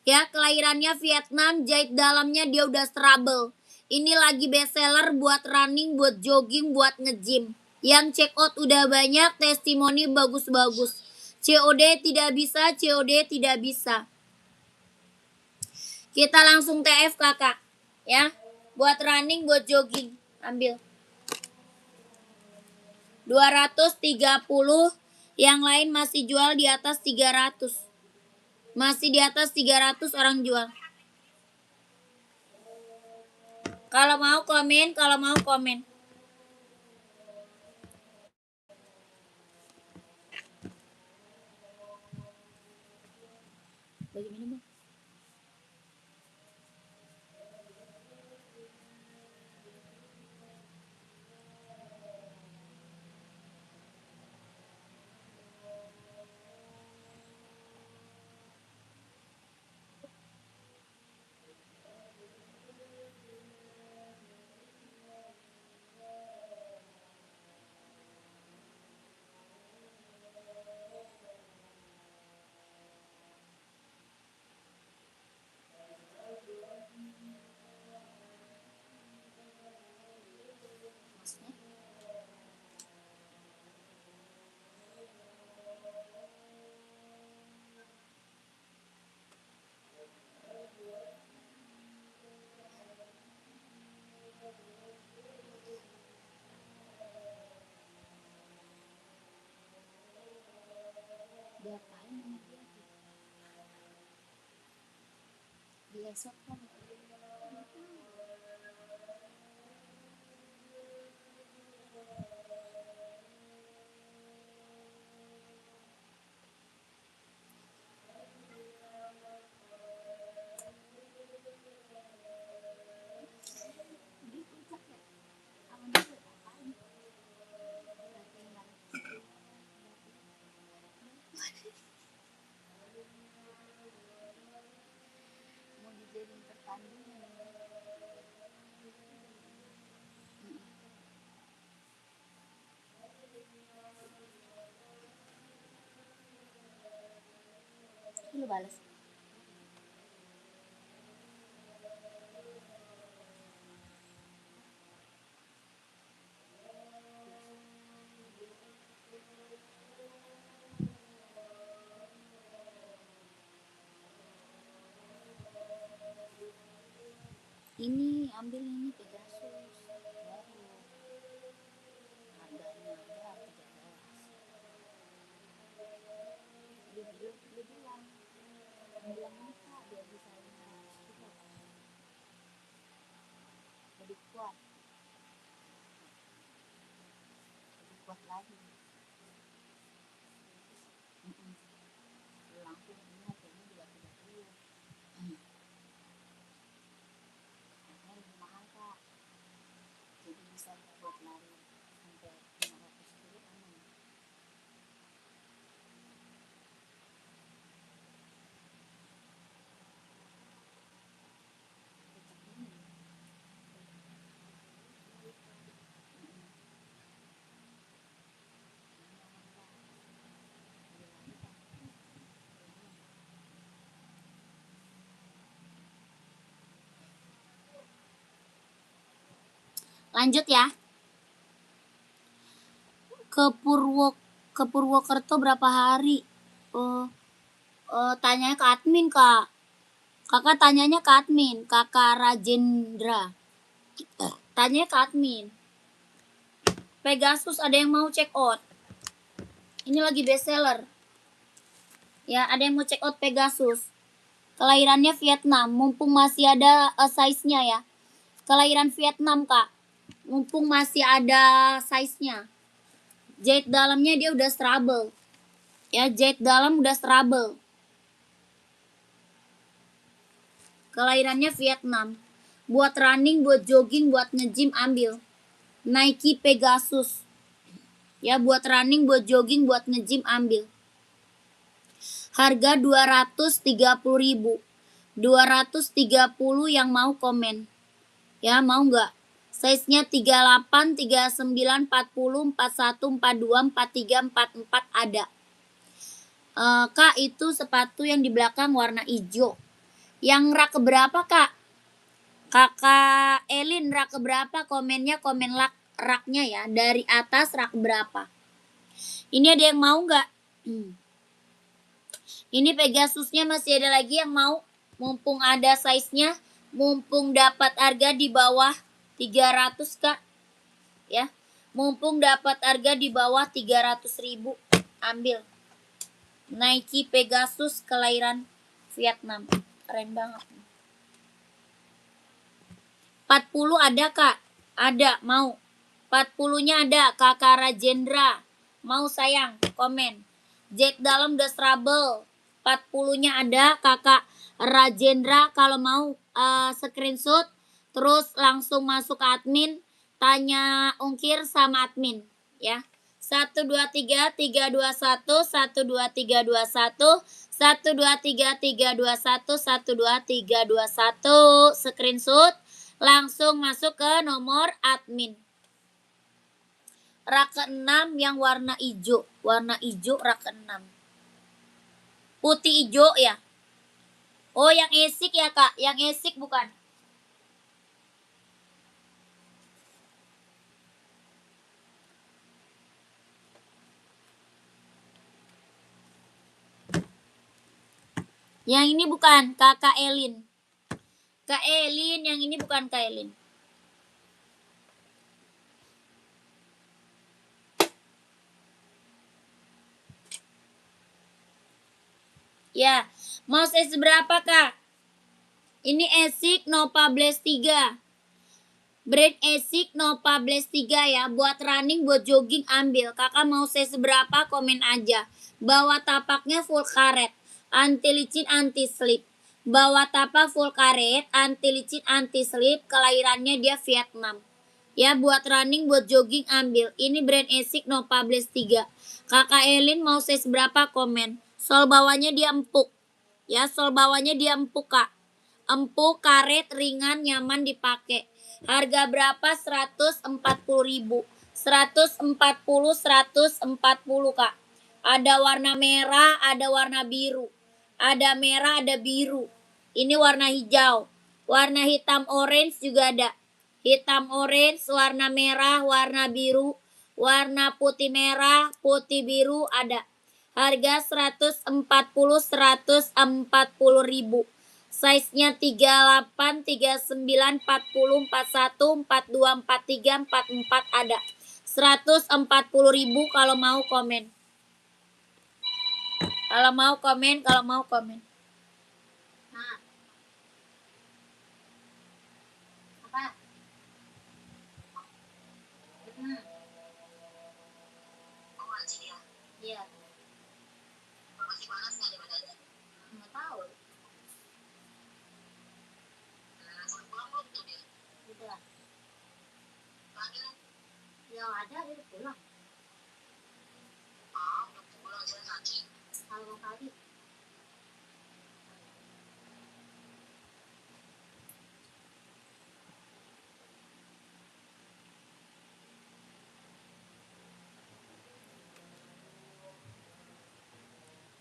Ya kelahirannya Vietnam, jahit dalamnya dia udah strabel. Ini lagi best seller buat running, buat jogging, buat nge-gym. Yang check out udah banyak, testimoni bagus-bagus. COD tidak bisa, COD tidak bisa. Kita langsung TF kakak. Ya, buat running, buat jogging. Ambil. 230, yang lain masih jual di atas 300. Masih di atas 300 orang jual. Kalau mau komen, Bagi minum, Bang. Diapain sama dia? Dilesot kan? Mau dijadiin pertandingan. Lu balas. Ini ambil ini Pegasus baru, harganya ada 13. Dia bilang ini Kak, dia bisa lebih kuat lagi. Langsung ini harganya juga 30. Harganya lebih mahal Kak, jadi bisa buat lari sampai 500 kilo aman. Lanjut ya. Ke Purwokerto berapa hari? Tanya ke admin Kak. Kakak tanyanya ke admin, Kakak Rajendra. Tanya ke admin. Pegasus ada yang mau check out. Ini lagi best seller. Ya, ada yang mau check out Pegasus. Kelahirannya Vietnam, mumpung masih ada size-nya ya. Kelahiran Vietnam Kak, mumpung masih ada size-nya. Jahit dalamnya dia udah strable. Ya, jahit dalam udah strable. Kelahirannya Vietnam. Buat running, buat jogging, buat nge-gym ambil. Nike Pegasus. Ya, buat running, buat jogging, buat nge-gym ambil. Harga 230.000. 230 yang mau komen. Ya, mau nggak? Size-nya 38, 39, 40, 41, 42, 43, 44 ada. Kak, itu sepatu yang di belakang warna hijau. Yang rak keberapa Kak? Kakak Elin rak keberapa? Komennya komen raknya ya. Dari atas rak berapa? Ini ada yang mau nggak? Ini Pegasusnya masih ada lagi yang mau? Mumpung ada size-nya, mumpung dapat harga di bawah 300 Kak. Ya. Mumpung dapat harga di bawah 300.000, ambil. Nike Pegasus kelahiran Vietnam. Keren banget. 40 ada kak? Ada, mau. 40-nya ada, kakak Rajendra. Mau sayang, komen. Jack dalam The Trouble. 40-nya ada, kakak Rajendra. Kalau mau screenshot, terus langsung masuk ke admin, tanya ungkir sama admin. Ya. 1 2 3 3 2 1 1 2 3 2 1 1 2 3 3 2 1 1 2 3 2 1 screenshot langsung masuk ke nomor admin. Rak ke-6 yang warna hijau. Warna hijau rak ke-6. Putih hijau ya. Oh yang esik ya kak. Yang esik bukan. Yang ini bukan kakak Elin. Kak Elin, yang ini bukan Kak Elin. Ya, mau size berapa kak? Ini Esik Nova Blast 3. Brand Esik Nova Blast 3 ya. Buat running, buat jogging ambil. Kakak mau size berapa? Komen aja. Bawa tapaknya full karet. Anti licin, anti slip. Bawa tapak full karet, anti licin, anti slip. Kelahirannya dia Vietnam. Ya, buat running, buat jogging ambil. Ini brand Esik Nova Blast 3. Kakak Elin mau size berapa? Komen. Sol bawahnya dia empuk. Ya, sol bawahnya dia empuk kak. Empuk, karet, ringan, nyaman dipakai. Harga berapa? 140.000. 140 kak. Ada warna merah, ada warna biru. Ada merah, ada biru. Ini warna hijau. Warna hitam orange juga ada. Hitam orange, warna merah, warna biru, warna putih merah, putih biru ada. Harga 140.000. Size-nya 38, 39, 40, 41, 42, 43, 44 ada. 140.000 kalau mau komen. Kalau mau komen. Nah. Apa? Iya. Masih panas nggak di badannya? Nggak tahu. Sudah pulang belum tuh dia? Udah. Panggil? Yang ada dia pulang. Udah pulang jalan kaki. Kalau kaki.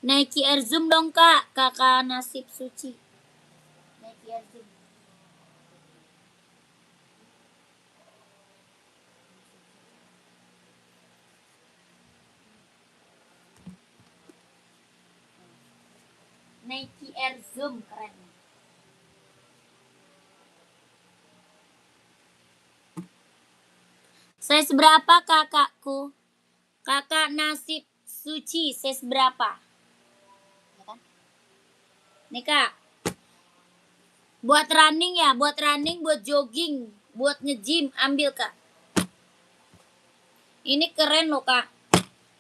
Nike Air Zoom dong kak, kakak Nasib Suci. Nike Air Zoom. Nike Air Zoom keren. Size berapa kakakku? Kakak Nasib Suci, size berapa? Nih kak, buat running ya, buat running, buat jogging, buat nge-gym, ambil kak. Ini keren loh kak.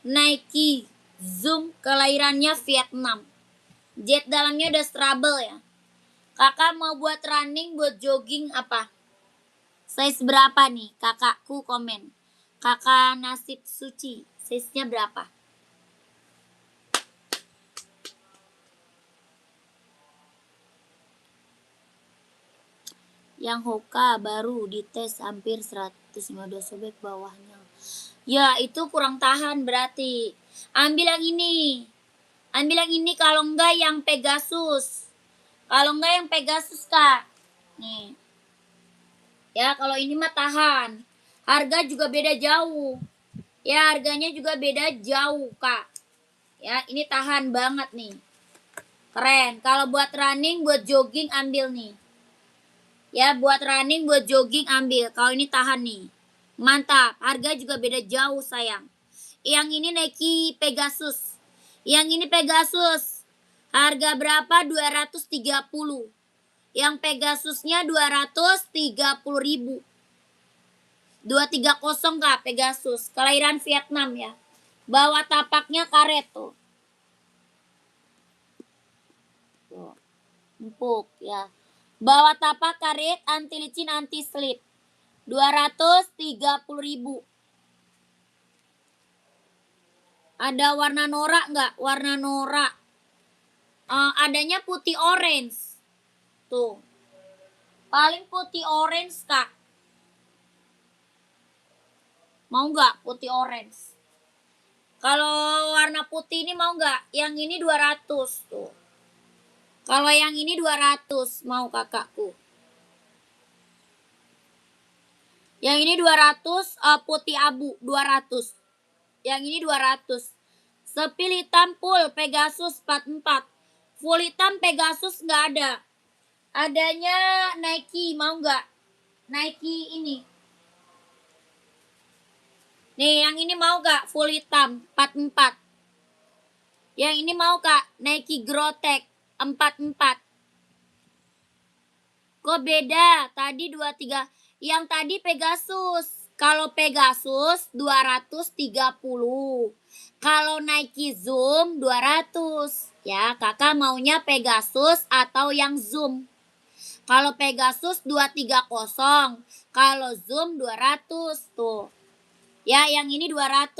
Nike Zoom, kelahirannya Vietnam. Jet dalamnya udah trouble ya. Kakak mau buat running, buat jogging apa? Size berapa nih? Kakakku komen. Kakak Nasib Suci, size-nya berapa? Yang Hoka baru dites hampir 115 sobek bawahnya. Ya itu kurang tahan berarti. Ambil yang ini. Ambil yang ini kalau enggak yang Pegasus. Kalau enggak yang Pegasus kak. Nih. Ya kalau ini mah tahan. Harga juga beda jauh. Ya harganya juga beda jauh kak. Ya ini tahan banget nih. Keren. Kalau buat running, buat jogging ambil nih. Ya buat running, buat jogging ambil. Kalau ini tahan nih. Mantap. Harga juga beda jauh sayang. Yang ini Nike Pegasus. Yang ini Pegasus. Harga berapa? 230. Yang Pegasusnya 230.000. 230 Kak, Pegasus. Kelahiran Vietnam ya. Bawah tapaknya karet tuh. Tuh. Empuk ya. Bawah tapak karet, anti licin, anti slip. 230.000. Ada warna norak nggak? Warna norak. Adanya putih orange. Tuh. Paling putih orange Kak. Mau nggak putih orange? Kalau warna putih ini mau nggak? Yang ini 200 tuh. Kalau yang ini 200 mau kakakku. Yang ini 200 putih abu 200. Yang ini 200. Sepil hitam full Pegasus 44. Full hitam Pegasus nggak ada. Adanya Nike mau nggak? Nike ini. Nih yang ini mau gak? Full hitam 44. Yang ini mau kak? Nike Grotech 44. Kok beda? Tadi 23. Yang tadi Pegasus. Kalau Pegasus 230. Kalau Nike Zoom 200. Ya, kakak maunya Pegasus atau yang Zoom. Kalau Pegasus 230. Kalau Zoom 200 tuh. Ya, yang ini 200.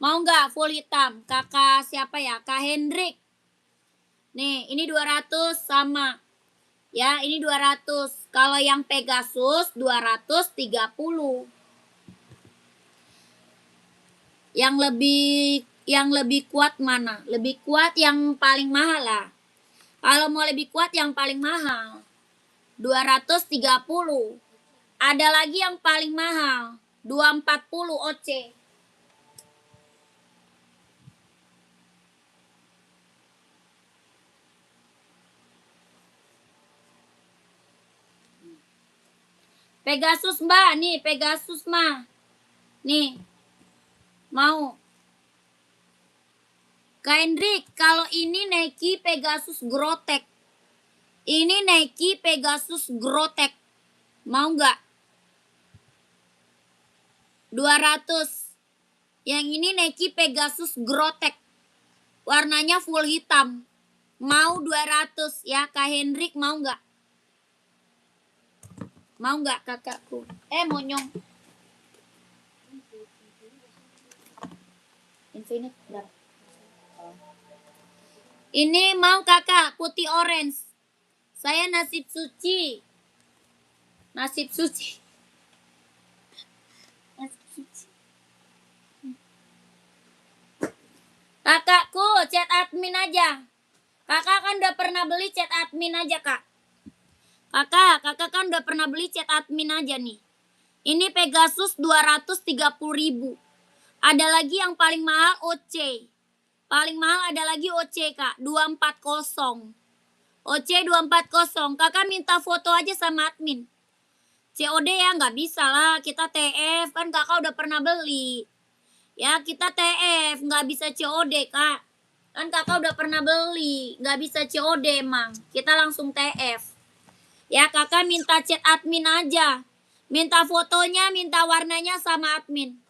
Mau nggak full hitam? Kakak siapa ya? Kak Hendrik. Nih, ini 200 sama. Ya, ini 200. Kalau yang Pegasus 230. Yang lebih kuat mana? Lebih kuat yang paling mahal lah. Kalau mau lebih kuat yang paling mahal 230. Ada lagi yang paling mahal 240 OC. Pegasus mbak, nih Pegasus mah. Nih, mau. Kak Hendrik, kalau ini Nike Pegasus Grotech. Ini Nike Pegasus Grotech. Mau nggak? 200. Yang ini Nike Pegasus Grotech. Warnanya full hitam. Mau 200 ya, Kak Hendrik mau nggak? Mau nggak kakakku? Monyong. Infinite berapa? Ini mau kakak putih orange. Saya nasib suci. Nasib suci. Nasib suci. Kakakku chat admin aja. Kakak kan udah pernah beli chat admin aja kak. Kakak kan udah pernah beli chat admin aja nih. Ini Pegasus 230.000. Ada lagi yang paling mahal OC. Paling mahal ada lagi OC kak, 240. OC 240. Kakak minta foto aja sama admin. COD ya nggak bisa lah, kita TF kan kakak udah pernah beli. Ya kita TF nggak bisa COD kak. Kan kakak udah pernah beli, nggak bisa COD emang. Kita langsung TF. Ya kakak minta chat admin aja. Minta fotonya, minta warnanya sama admin.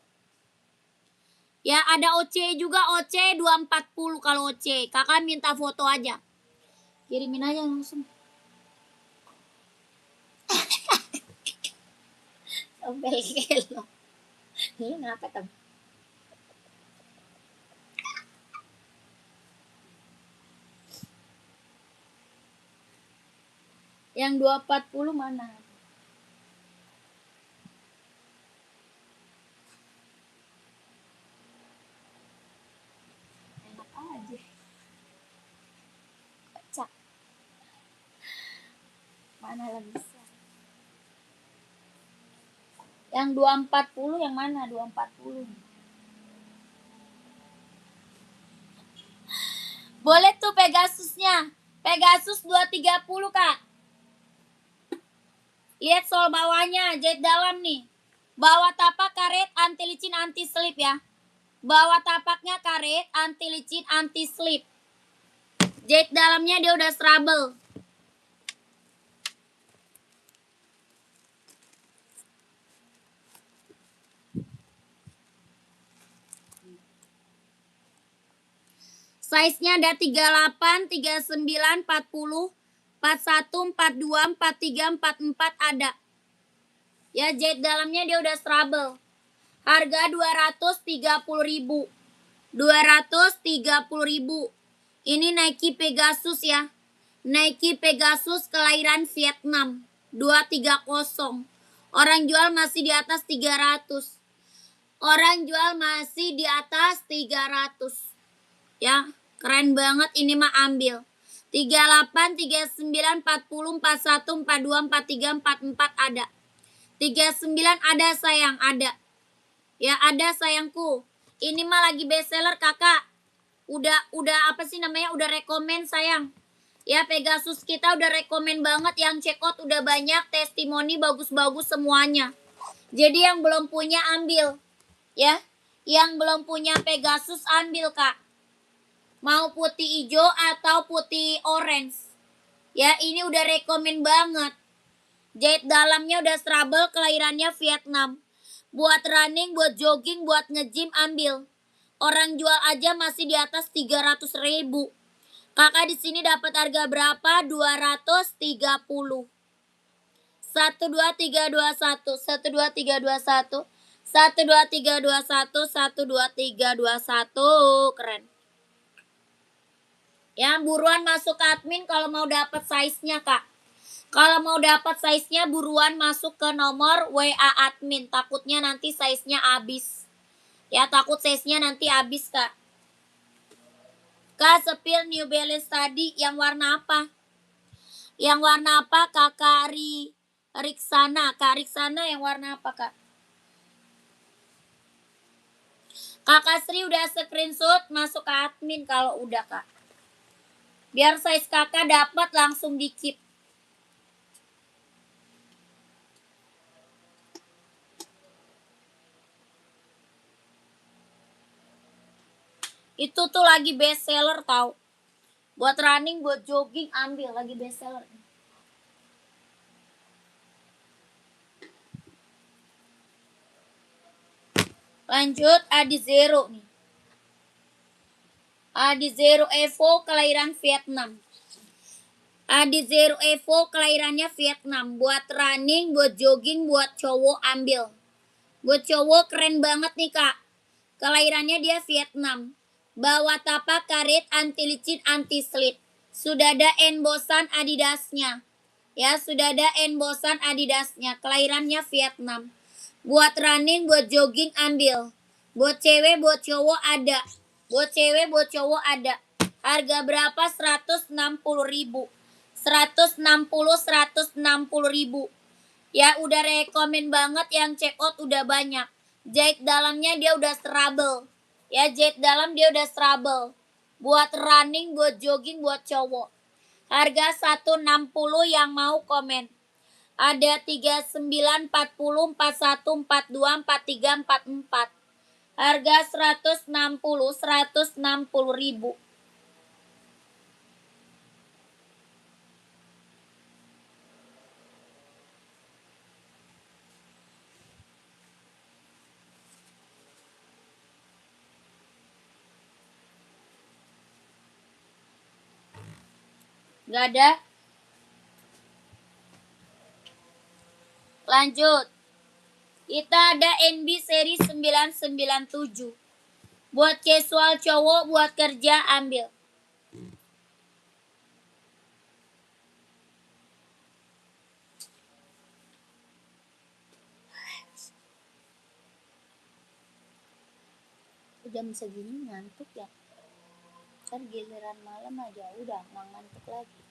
Ya ada OC juga, OC 240 kalau OC. Kakak minta foto aja. Kirimin aja langsung. Ombel kelo. Ini ngapa tem? Yang 240 mana? Enak aja. Kocak. Mana lah bisa. Yang 240 yang mana? 240. Boleh tuh Pegasusnya. Pegasus 230 kak. Lihat sol bawahnya, jahit dalam nih. Bawah tapak karet, anti licin, anti slip ya. Bawah tapaknya karet, anti licin, anti slip. Jahit dalamnya dia udah trouble. Size-nya ada 38, 39, 40, 41, 42, 43, 44 ada. Ya, jahit dalamnya dia udah trouble. Harga 230.000. 230.000. Ini Nike Pegasus ya. Nike Pegasus kelahiran Vietnam. 230. Orang jual masih di atas 300. Orang jual masih di atas 300. Ya, keren banget ini mah ambil. 38, 39, 40, 41, 42, 43, 44 ada. 39 ada sayang, ada. Ya ada sayangku. Ini mah lagi bestseller kakak. Udah apa sih namanya? Udah rekomen sayang. Ya Pegasus kita udah rekomen banget. Yang check out udah banyak. Testimoni bagus-bagus semuanya. Jadi yang belum punya ambil. Ya. Yang belum punya Pegasus ambil kak. Mau putih hijau atau putih orange. Ya ini udah rekomen banget. Jahit dalamnya udah trouble, kelahirannya Vietnam. Buat running, buat jogging, buat nge-gym ambil. Orang jual aja masih di atas 300.000. Kakak di sini dapat harga berapa? 230. 12321, 12321, 12321, 12321. Keren. Ya, buruan masuk ke admin kalau mau dapat size-nya, Kak. Kalau mau dapat size-nya buruan masuk ke nomor WA admin. Takutnya nanti size-nya habis. Ya, takut size-nya nanti habis, Kak. Kak, sepil New Balance tadi yang warna apa? Yang warna apa, Kakak Riksana? Kak Riksana yang warna apa, Kak? Kakak Sri udah screenshot masuk ke admin kalau udah, Kak. Biar size kakak dapat langsung di-keep. Itu tuh lagi best seller tau. Buat running, buat jogging ambil lagi best seller. Lanjut Adi Zero nih. Adi Zero Evo kelahiran Vietnam. Adi Zero Evo kelahirannya Vietnam. Buat running, buat jogging, buat cowok ambil. Buat cowok keren banget nih kak. Kelahirannya dia Vietnam. Bawa tapak karet anti licin anti slip. Sudah ada embosan Adidasnya. Ya sudah ada embosan Adidasnya. Kelahirannya Vietnam. Buat running, buat jogging ambil. Buat cewek, buat cowok ada. Buat cewek, buat cowok ada. Harga berapa? 160.000. 160.000. Ya udah rekomen banget, yang check out udah banyak. Jahit dalamnya dia udah trouble. Ya jahit dalam dia udah trouble. Buat running, buat jogging, buat cowok. Harga 160 yang mau komen. Ada 39, 40, 41, 42, 43, 44. Harga 160.000. Gak ada. Lanjut. Kita ada NB seri 997. Buat casual cowok, buat kerja ambil. Jam segini ngantuk ya. Kan giliran malam aja udah ngantuk lagi.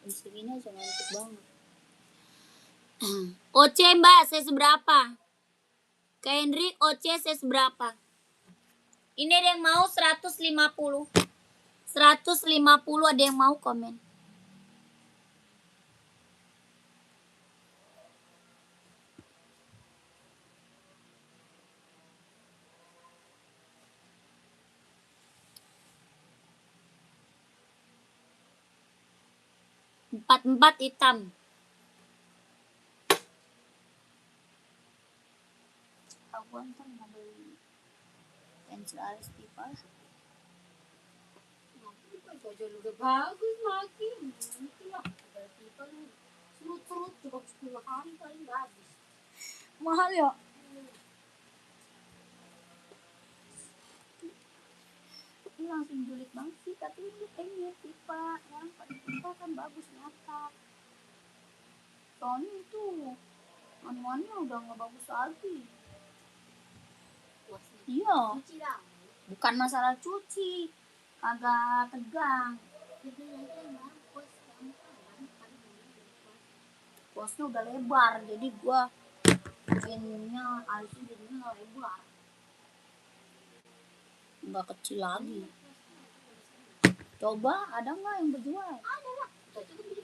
Jam segini aja ngantuk banget. Oce mbak, saya seberapa? Kak Henry, Oce saya seberapa? Ini ada yang mau 150. 150 ada yang mau komen. Empat hitam. Aku ntar mau beli pensil alis pipa. Baju lu udah bagus makin. Itulah ada pipa lu. Serut-serut coba 10 hari paling bagus. Mahal ya? Ini langsung julid banget sih, tapi ini pengen pipa yang paling pipa kan bagus nyata. Soalnya itu manualnya udah nggak bagus lagi. Iya. Bukan masalah cuci, agak tegang. Posnya udah lebar, jadi gua bikinnya alisnya jadinya lebar, nggak kecil lagi. Coba ada nggak yang berjual? Ada lah. Jadi beli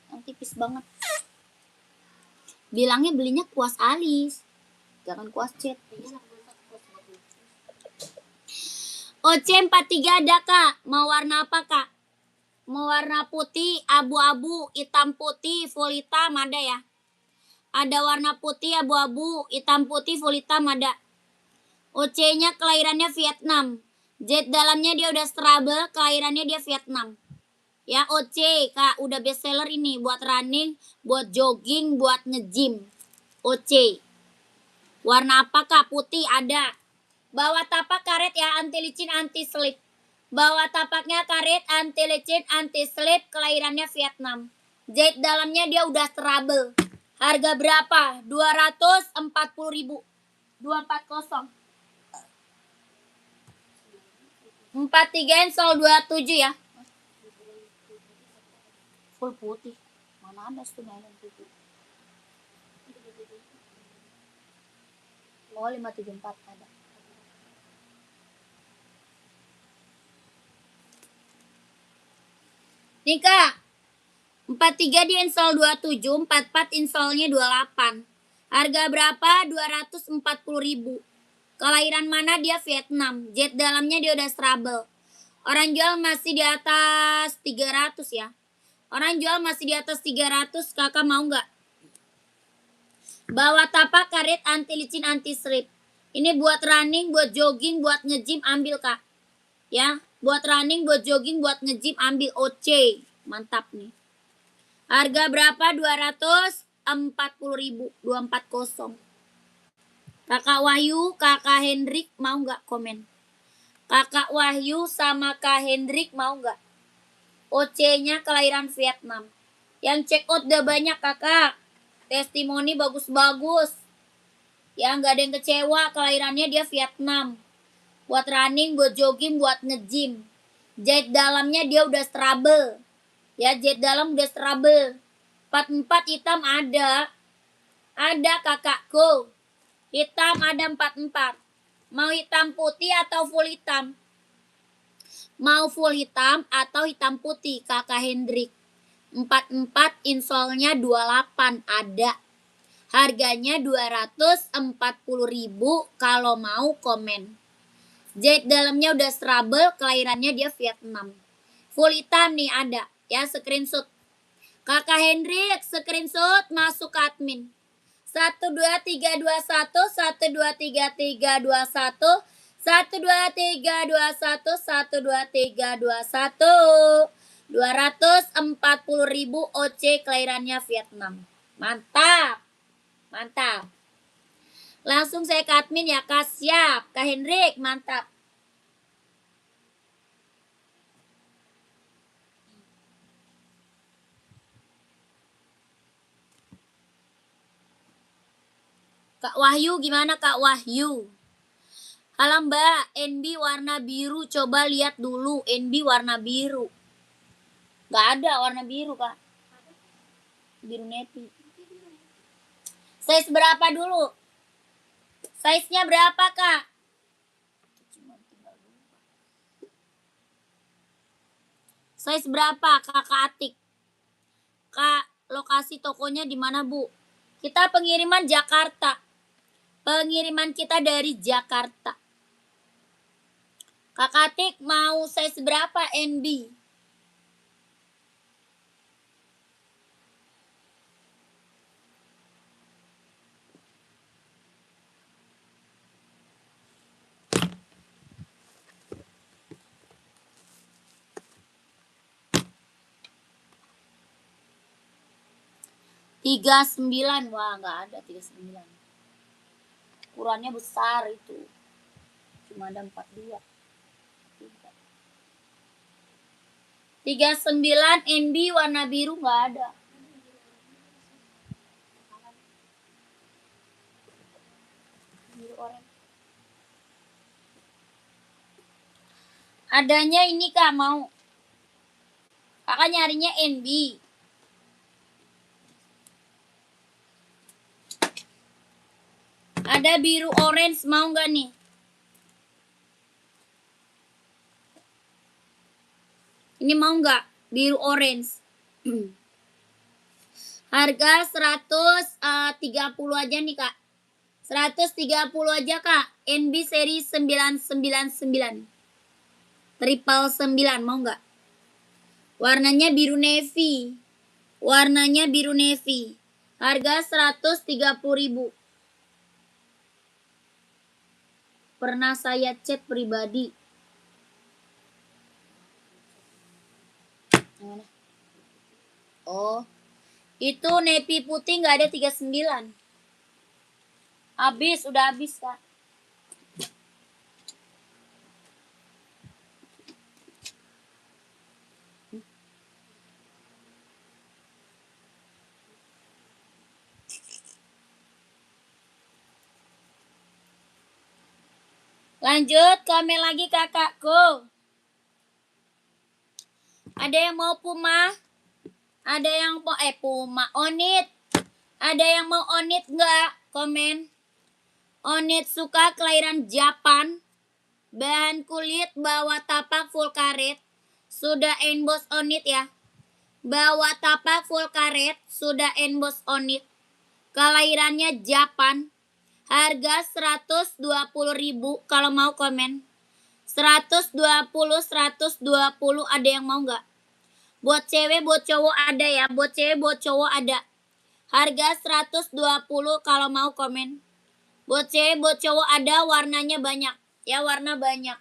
yang tipis banget. Bilangnya belinya kuas alis, jangan kuas cat. OC43 ada kak, mau warna apa kak? Mau warna putih, abu-abu, hitam putih, full hitam ada ya? Ada warna putih, abu-abu, hitam putih, full hitam ada. OC-nya kelahirannya Vietnam. Z dalamnya dia udah struggle, kelahirannya dia Vietnam. Ya OC kak, udah best seller ini buat running, buat jogging, buat nge-gym. OC. Warna apa kak? Putih ada. Bawah tapak karet ya, anti licin, anti slip. Bawah tapaknya karet, anti licin, anti slip, kelahirannya Vietnam. Z dalamnya dia udah trouble. Harga berapa? 240.000. 240. 43 insol 27 ya. Full putih. Mana ada setengah yang putih? Oh 574 ada. Nih kak, 43 di install 27, 44 installnya 28. Harga berapa? 240.000. Kelahiran mana? Dia Vietnam. Jet dalamnya dia udah trouble. Orang jual masih di atas 300 ya. Orang jual masih di atas 300, kakak mau nggak? Bawah tapak karet, anti licin, anti strip. Ini buat running, buat jogging, buat nge-gym, ambil kak. Ya, buat running, buat jogging, buat nge-gym, ambil OC. Mantap nih. Harga berapa? 240.000. 240. Kakak Wahyu, kakak Hendrik mau nggak komen? Kakak Wahyu sama kak Hendrik mau nggak? OC-nya kelahiran Vietnam. Yang check out udah banyak kakak. Testimoni bagus-bagus. Ya nggak ada yang kecewa, kelahirannya dia Vietnam. Buat running, buat jogging, buat nge-gym. Jahit dalamnya dia udah trouble. Ya jahit dalam udah trouble. 44 hitam ada. Ada kakakku. Hitam ada 44. Mau hitam putih atau full hitam? Mau full hitam atau hitam putih kakak Hendrik. 44 insolnya 28 ada. Harganya 240.000 kalau mau komen. Jahit dalamnya udah trouble, kelahirannya dia Vietnam. Full hitam nih ada, ya screenshot. Kakak Hendrik screenshot masuk ke admin. 12321 12331 12321 12321 240.000 OC kelahirannya Vietnam. Mantap. Mantap. Langsung saya ke admin ya kak. Siap kak Hendrik. Mantap. Kak Wahyu gimana Kak Wahyu? Halo Mbak, NB warna biru, coba lihat dulu NB warna biru. Gak ada warna biru Kak. Biru navy. Size berapa dulu? Size-nya berapa Kak? Size berapa Kakak Atik? Kak, lokasi tokonya di mana, Bu? Kita pengiriman Jakarta. Pengiriman kita dari Jakarta. Kakak Atik mau size berapa NB? Tiga 39. Wah, nggak ada 39. Ukurannya besar itu. Cuma ada 42. 39 NB warna biru nggak ada. Biru oranye. Adanya ini Kak mau. Kakak nyarinya NB. Ada biru orange mau nggak nih? Ini mau nggak? Biru orange. Harga 130 aja nih Kak. 130 aja Kak. NB seri 999. Triple 9 mau nggak? Warnanya biru navy. Warnanya biru navy. Harga 130.000. Pernah saya chat pribadi. Oh, itu navy putih nggak ada 39. Habis, udah habis Kak. Lanjut, komen lagi kakakku. Ada yang mau Puma? Ada yang mau Puma Onit? Ada yang mau Onit nggak? Komen. Onit suka kelahiran Japan. Bahan kulit bawah tapak full karet. Sudah emboss Onit ya. Bawah tapak full karet. Sudah emboss Onit. Kelahirannya Japan. Harga 120.000 kalau mau komen. 120 ada yang mau nggak? Buat cewek, buat cowok ada ya. Buat cewek, buat cowok ada. Harga 120 kalau mau komen. Buat cewek, buat cowok ada, warnanya banyak. Ya, warna banyak.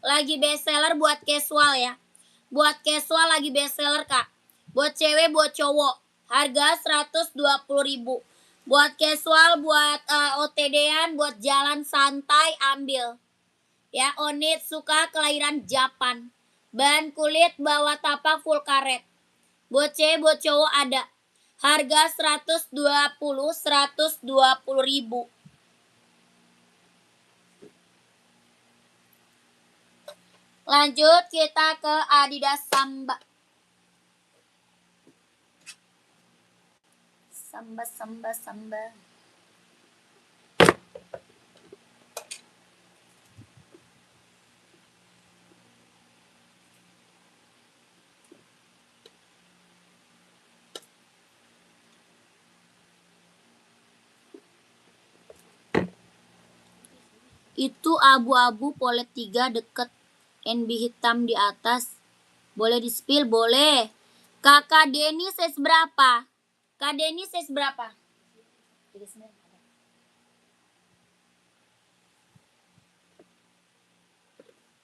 Lagi bestseller buat casual ya. Buat casual lagi bestseller Kak. Buat cewek, buat cowok. Harga 120.000. Buat casual, buat OTD-an, buat jalan santai, ambil. Ya, Onit suka kelahiran Japan. Bahan kulit bawah tapak full karet. Buat cewek, buat cowok ada. Harga 120.000. Lanjut kita ke Adidas Samba. Samba. Itu abu-abu polet 3 deket NB hitam di atas. Boleh di spill? Boleh. Kakak Denny size berapa? Kak Denny size berapa?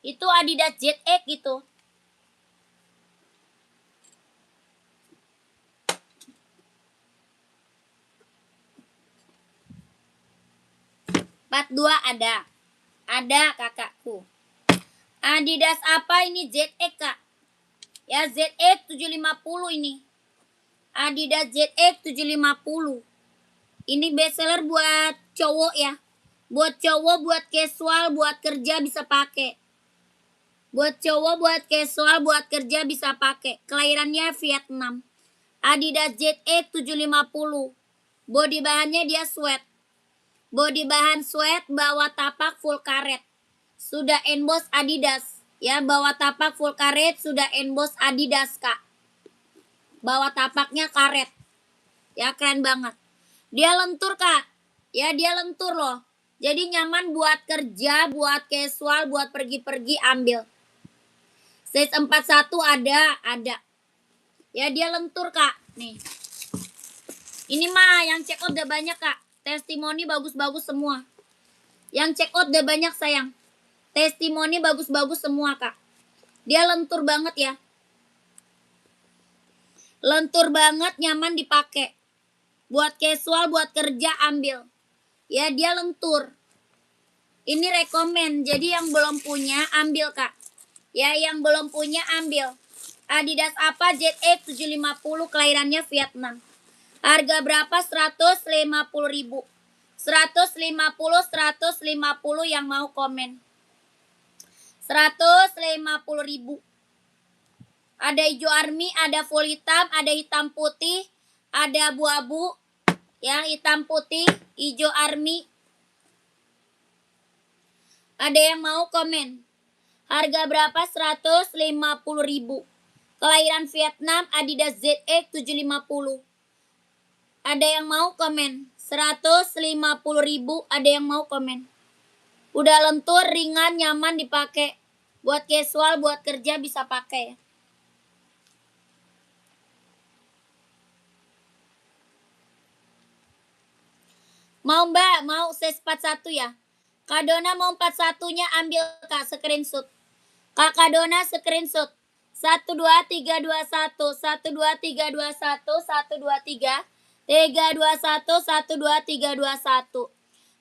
Itu Adidas ZX gitu. Part 2 ada. Ada kakakku. Adidas apa ini? ZX Kak. Ya ZX 750 ini. Adidas ZX 750. Ini bestseller buat cowok ya. Buat cowok, buat casual, buat kerja bisa pakai. Buat cowok, buat casual, buat kerja bisa pakai. Kelahirannya Vietnam. Adidas ZX 750. Body bahannya dia sweat. Body bahan sweat, bawah tapak full karet. Sudah emboss Adidas Ya, bawah tapak full karet, sudah emboss Adidas, Kak. Bawah tapaknya karet. Ya, keren banget. Dia lentur, Kak. Ya, dia lentur loh. Jadi nyaman buat kerja, buat casual, buat pergi-pergi, ambil. Size 41 ada. Ya, dia lentur, Kak. Nih. Ini mah yang check out udah banyak, Kak. Testimoni bagus-bagus semua. Yang check out udah banyak, sayang. Testimoni bagus-bagus semua, Kak. Dia lentur banget ya. Lentur banget, nyaman dipakai. Buat casual, buat kerja, ambil. Ya, dia lentur. Ini rekomen. Jadi yang belum punya, ambil, Kak. Ya, yang belum punya, ambil. Adidas apa? ZX 750, kelahirannya Vietnam. Harga berapa? 150.000. 150 yang mau komen. 150.000. Ada hijau army, ada full hitam, ada hitam putih, ada abu-abu, ya, hitam putih, hijau army. Ada yang mau komen? Harga berapa? 150.000. Kelahiran Vietnam, Adidas ZX 750. Ada yang mau komen? 150.000. Ada yang mau komen? Udah lentur, ringan, nyaman dipakai. Buat casual, buat kerja bisa pakai. Mau Mbak, mau size 41 ya? Kak Dona mau 41-nya, ambil Kak, screenshot. Kakak Dona screenshot. 12321 12321 123 321 12321.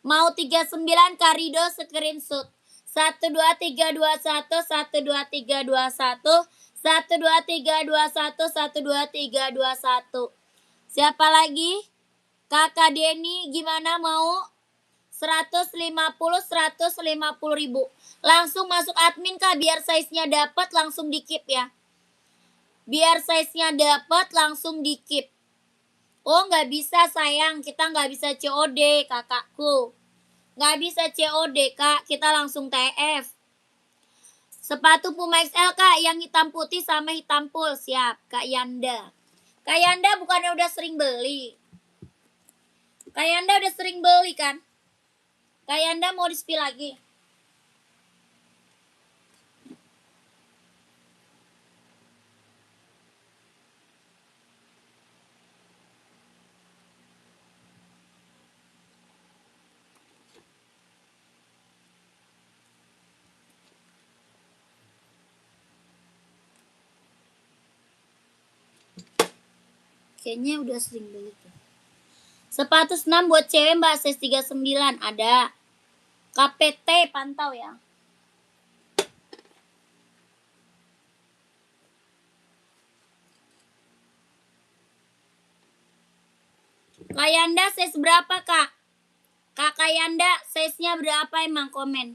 Mau 39 Karido screenshot. 12321 12321 12321 12321. Siapa lagi? Kakak Denny gimana mau? 150.000. Langsung masuk admin Kak, biar size-nya dapat langsung di-keep ya. Biar size-nya dapat langsung di-keep. Oh, nggak bisa sayang, kita nggak bisa COD kakakku. Nggak bisa COD Kak, kita langsung TF. Sepatu Puma XL Kak, yang hitam putih sama hitam full, siap Kak Yanda. Kak Yanda bukannya udah sering beli? Kak Yanda udah sering beli kan? Kak Yanda mau di-spill lagi? Kayaknya udah sering beli tuh. Sepatu senam buat cewek Mbak, size 39 ada. KPT pantau ya. Kak Yanda size berapa Kak? Kakak Yanda size-nya berapa emang, komen.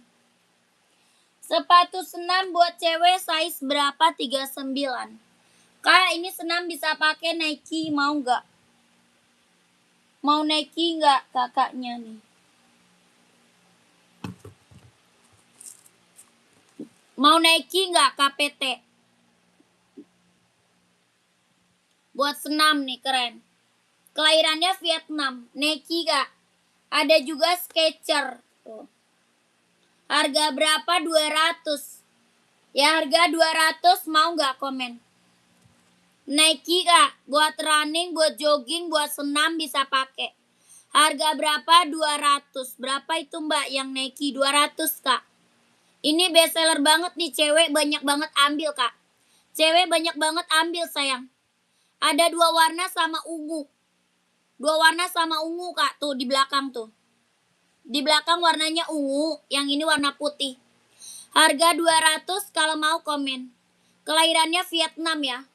Sepatu senam buat cewek size berapa? 39. Kak, ini senam bisa pakai Nike, mau nggak? Mau Nike nggak kakaknya nih? Mau Nike nggak KPT? Buat senam nih, keren. Kelahirannya Vietnam. Nike Kak. Ada juga Skechers. Tuh. Harga berapa? 200. Ya, harga 200, mau nggak komen? Nike Kak, buat running, buat jogging, buat senam bisa pakai. Harga berapa? 200. Berapa itu Mbak yang Nike? 200 Kak. Ini best seller banget nih, cewek banyak banget ambil Kak. Cewek banyak banget ambil sayang. Ada 2 warna sama ungu. 2 warna sama ungu Kak, tuh di belakang tuh. Di belakang warnanya ungu, yang ini warna putih. Harga 200 kalau mau komen. Kelahirannya Vietnam ya.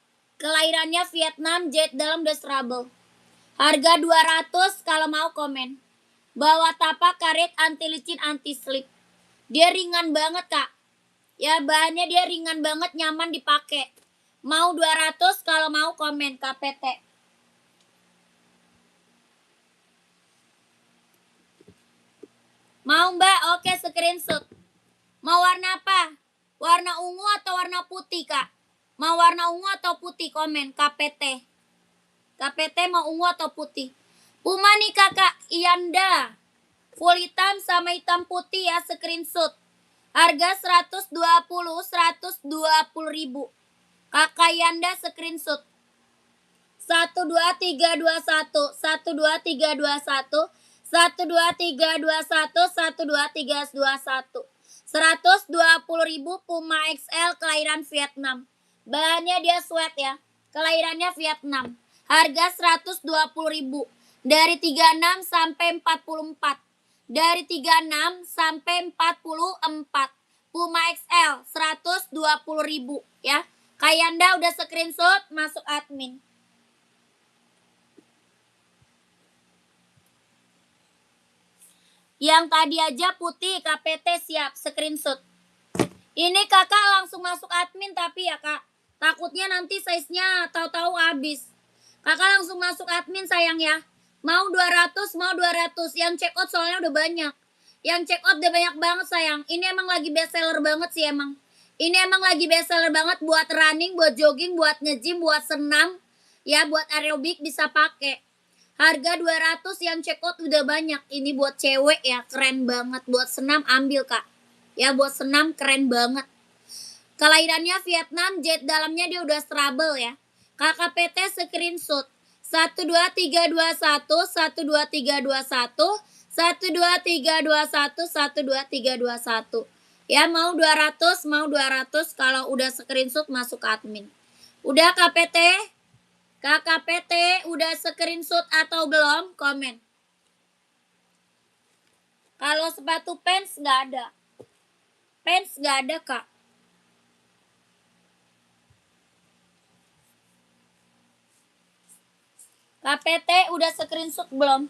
Kelahirannya Vietnam, jet dalam the trouble. Harga 200 kalau mau komen. Bawa tapak karet anti licin anti slip. Dia ringan banget Kak. Ya, bahannya dia ringan banget, nyaman dipakai. Mau 200 kalau mau komen KPT. Mau Mbak? Oke, screenshot. Mau warna apa? warna ungu atau warna putih, Kak? Mau warna ungu atau putih? Komen KPT. KPT mau ungu atau putih? Puma nih Kakak Iyanda. Full hitam sama hitam putih ya, screenshot. Harga 120 ribu. Kakak Yanda screenshot. 12321 12321 12321 12321 120.000 Puma XL kelahiran Vietnam. Bahannya dia sweat ya. Kelahirannya Vietnam. Harga 120.000. Dari 36 sampai 44. Dari 36 sampai 44. Puma XL 120.000 ya. Kayanda udah screenshot masuk admin. Yang tadi aja putih KPT siap screenshot. Ini kakak langsung masuk admin tapi ya kak. Takutnya nanti size-nya tahu-tahu habis. Kakak langsung masuk admin sayang ya. Mau 200, mau 200. Yang check out soalnya udah banyak. Yang check out udah banyak banget sayang. Ini emang lagi best seller banget sih emang. Ini emang lagi best seller banget buat running, buat jogging, buat nge-gym, buat senam. Ya buat aerobik bisa pakai. Harga 200 yang check out udah banyak. Ini buat cewek ya, keren banget. Buat senam ambil kak. Ya buat senam keren banget. Kelahirannya Vietnam, jet dalamnya dia udah strabel ya. KKPT screenshot. 12321 12321 12321 12321. Ya mau 200, mau 200 kalau udah screenshot masuk admin. Udah KPT? KKPT udah screenshot atau belum? Komen. Kalau sepatu pants nggak ada. Pants nggak ada kak. KPT udah screenshot belum?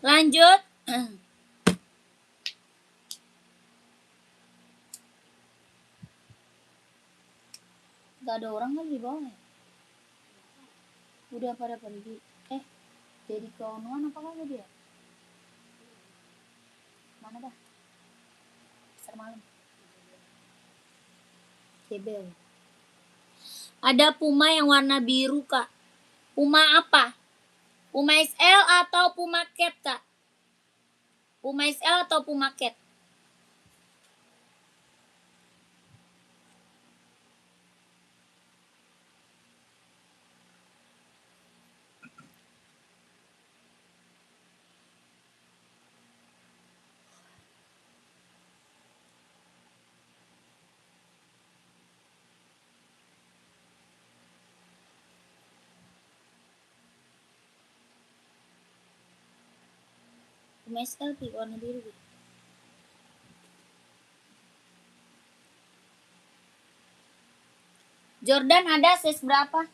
Lanjut. Gak ada orang lagi di bawah ya? Udah pada pergi. Jadi keonuan apa kagak dia? Mana dah? Pasar malam. Cebel. Ada Puma yang warna biru kak. Puma apa? Puma XL atau Puma Cat kak? Puma XL atau Puma Cat? Puma XL warna biru. Jordan ada size berapa?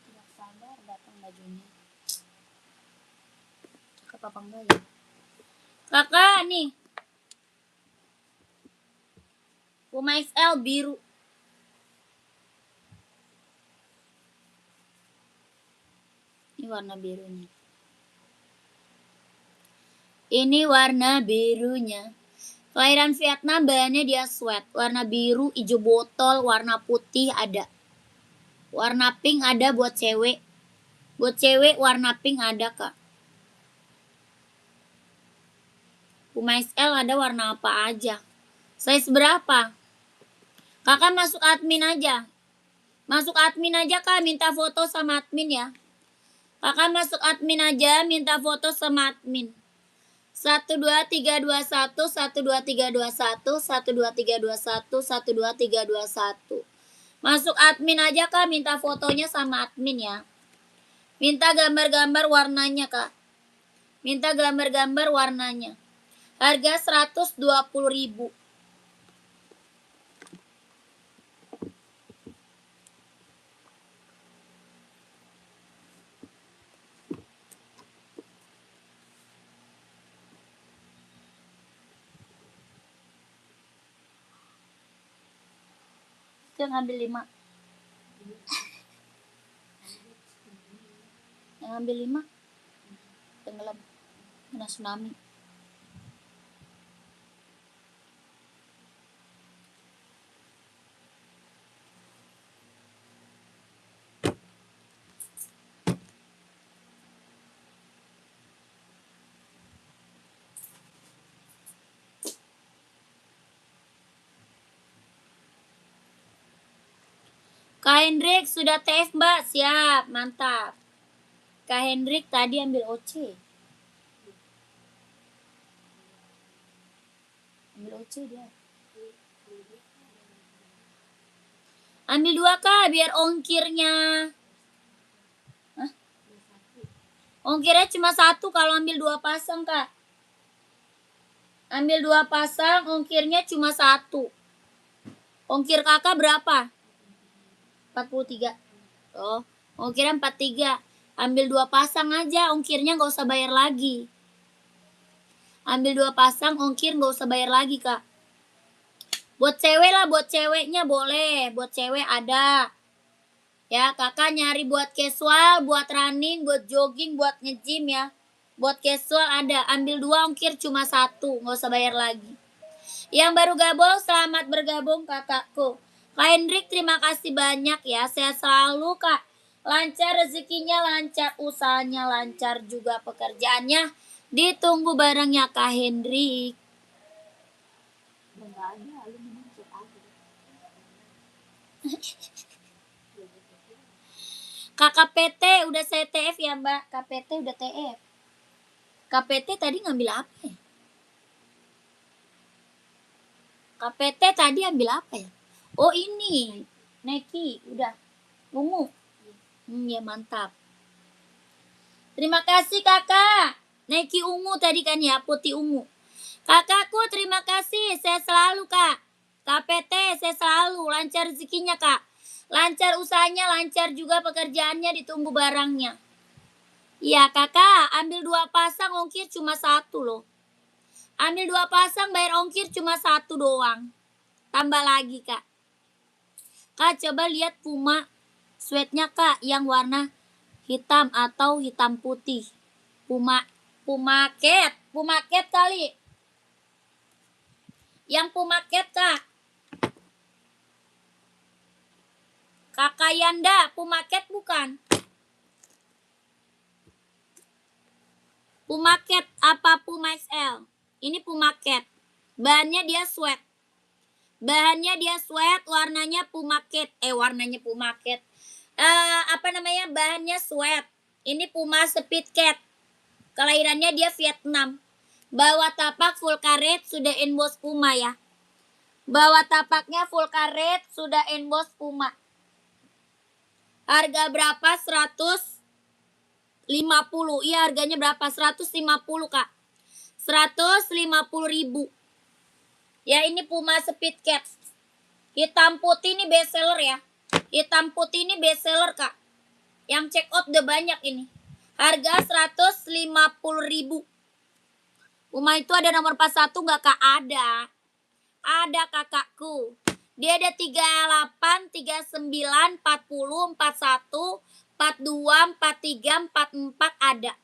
Tidak sabar datang bajunya. Cakep apa enggak ya? Kakak nih. Puma XL biru. Ini warna birunya. Ini warna birunya. Kelahiran Vietnam, bahannya dia sweat. Warna biru, hijau botol, warna putih ada. Warna pink ada buat cewek. Buat cewek warna pink ada kak. Puma XL ada warna apa aja. Size berapa? Kakak masuk admin aja. Masuk admin aja Kak, minta foto sama admin ya. Kakak masuk admin aja, minta foto sama admin. 12321 12321 12321 12321. Masuk admin aja Kak, minta fotonya sama admin ya. Minta gambar-gambar warnanya Kak. Minta gambar-gambar warnanya. Harga 120.000. Kita ngambil 5. Yang ngambil 5 tenggelam kena tsunami. Kak Hendrik sudah TF Mbak, siap, mantap. Kak Hendrik tadi ambil OC. Ambil OC dia. Ambil 2 Kak, biar ongkirnya. Hah? Ongkirnya cuma 1 kalau ambil 2 pasang Kak. Ambil 2 pasang, ongkirnya cuma 1. Ongkir kakak berapa? 43. Oh, ongkirnya 43. Ambil 2 pasang aja, ongkirnya nggak usah bayar lagi. Ambil 2 pasang, ongkir nggak usah bayar lagi Kak. Buat cewek lah, buat ceweknya boleh. Buat cewek ada. Ya, kakak nyari buat casual, buat running, buat jogging, buat nge-gym ya. Buat casual ada. Ambil 2, ongkir cuma 1, nggak usah bayar lagi. Yang baru gabung, selamat bergabung kakakku. Kak Hendrik, terima kasih banyak ya. Sehat selalu Kak. Lancar rezekinya, lancar usahanya, lancar juga pekerjaannya. Ditunggu barangnya Kak Hendrik. Kakak PT udah saya TF ya Mbak. KPT udah TF. KPT tadi ngambil apa ya? KPT tadi ambil apa ya? Oh ini, Nike, udah. Ungu. Ya mantap. Terima kasih kakak. Nike ungu tadi kan ya, putih ungu. Kakakku terima kasih, saya selalu kak. KPT saya selalu, lancar rezekinya kak. Lancar usahanya, lancar juga pekerjaannya, ditunggu barangnya. Iya kakak, ambil 2 pasang ongkir cuma 1 loh. Ambil 2 pasang bayar ongkir cuma 1 doang. Tambah lagi kak. Kak coba lihat Puma sweatnya kak yang warna hitam atau hitam putih. Puma cat kali. Yang Puma cat kak. Kakak Yanda, Puma cat bukan? Puma cat apa Puma XL? Ini Puma cat. Bahannya dia sweat. Warnanya Puma cat. Warnanya Puma cat. Bahannya sweat. Ini Puma Speed Cat. Kelahirannya dia Vietnam. Bawah tapak full karet sudah emboss Puma ya. Bawah tapaknya full karet sudah emboss Puma. Harga berapa? 150. Iya harganya berapa? 150 kak. 150.000. Ya ini Puma Speed Cat. Hitam putih ini best seller ya. Hitam putih ini best seller kak. Yang check out udah banyak ini. Harga 150.000. Puma itu ada nomor 41 nggak kak? Ada. Ada kakakku. Dia ada 38, 39, 40, 41, 42, 43, 44 ada.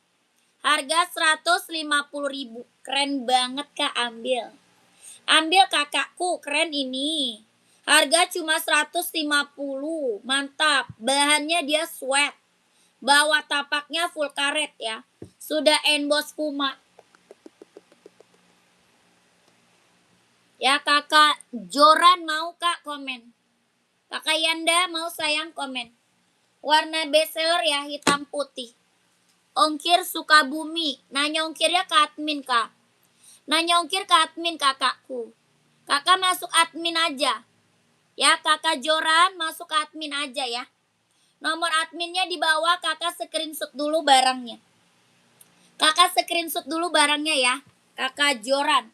Harga 150.000. Keren banget kak, ambil. Ambil kakakku, keren ini. Harga cuma 150. Mantap. Bahannya dia sweat. Bawah tapaknya full karet ya. Sudah emboss Puma. Ya kakak Joran mau kak komen. Kakak Yanda mau sayang komen. Warna bestseller ya hitam putih. Ongkir Sukabumi. Nanya ongkirnya ke admin kak. Nanya ongkir ke admin kakakku. Kakak masuk admin aja. Ya kakak Joran masuk ke admin aja ya. Nomor adminnya di bawah, kakak screenshot dulu barangnya. Kakak screenshot dulu barangnya ya. Kakak Joran.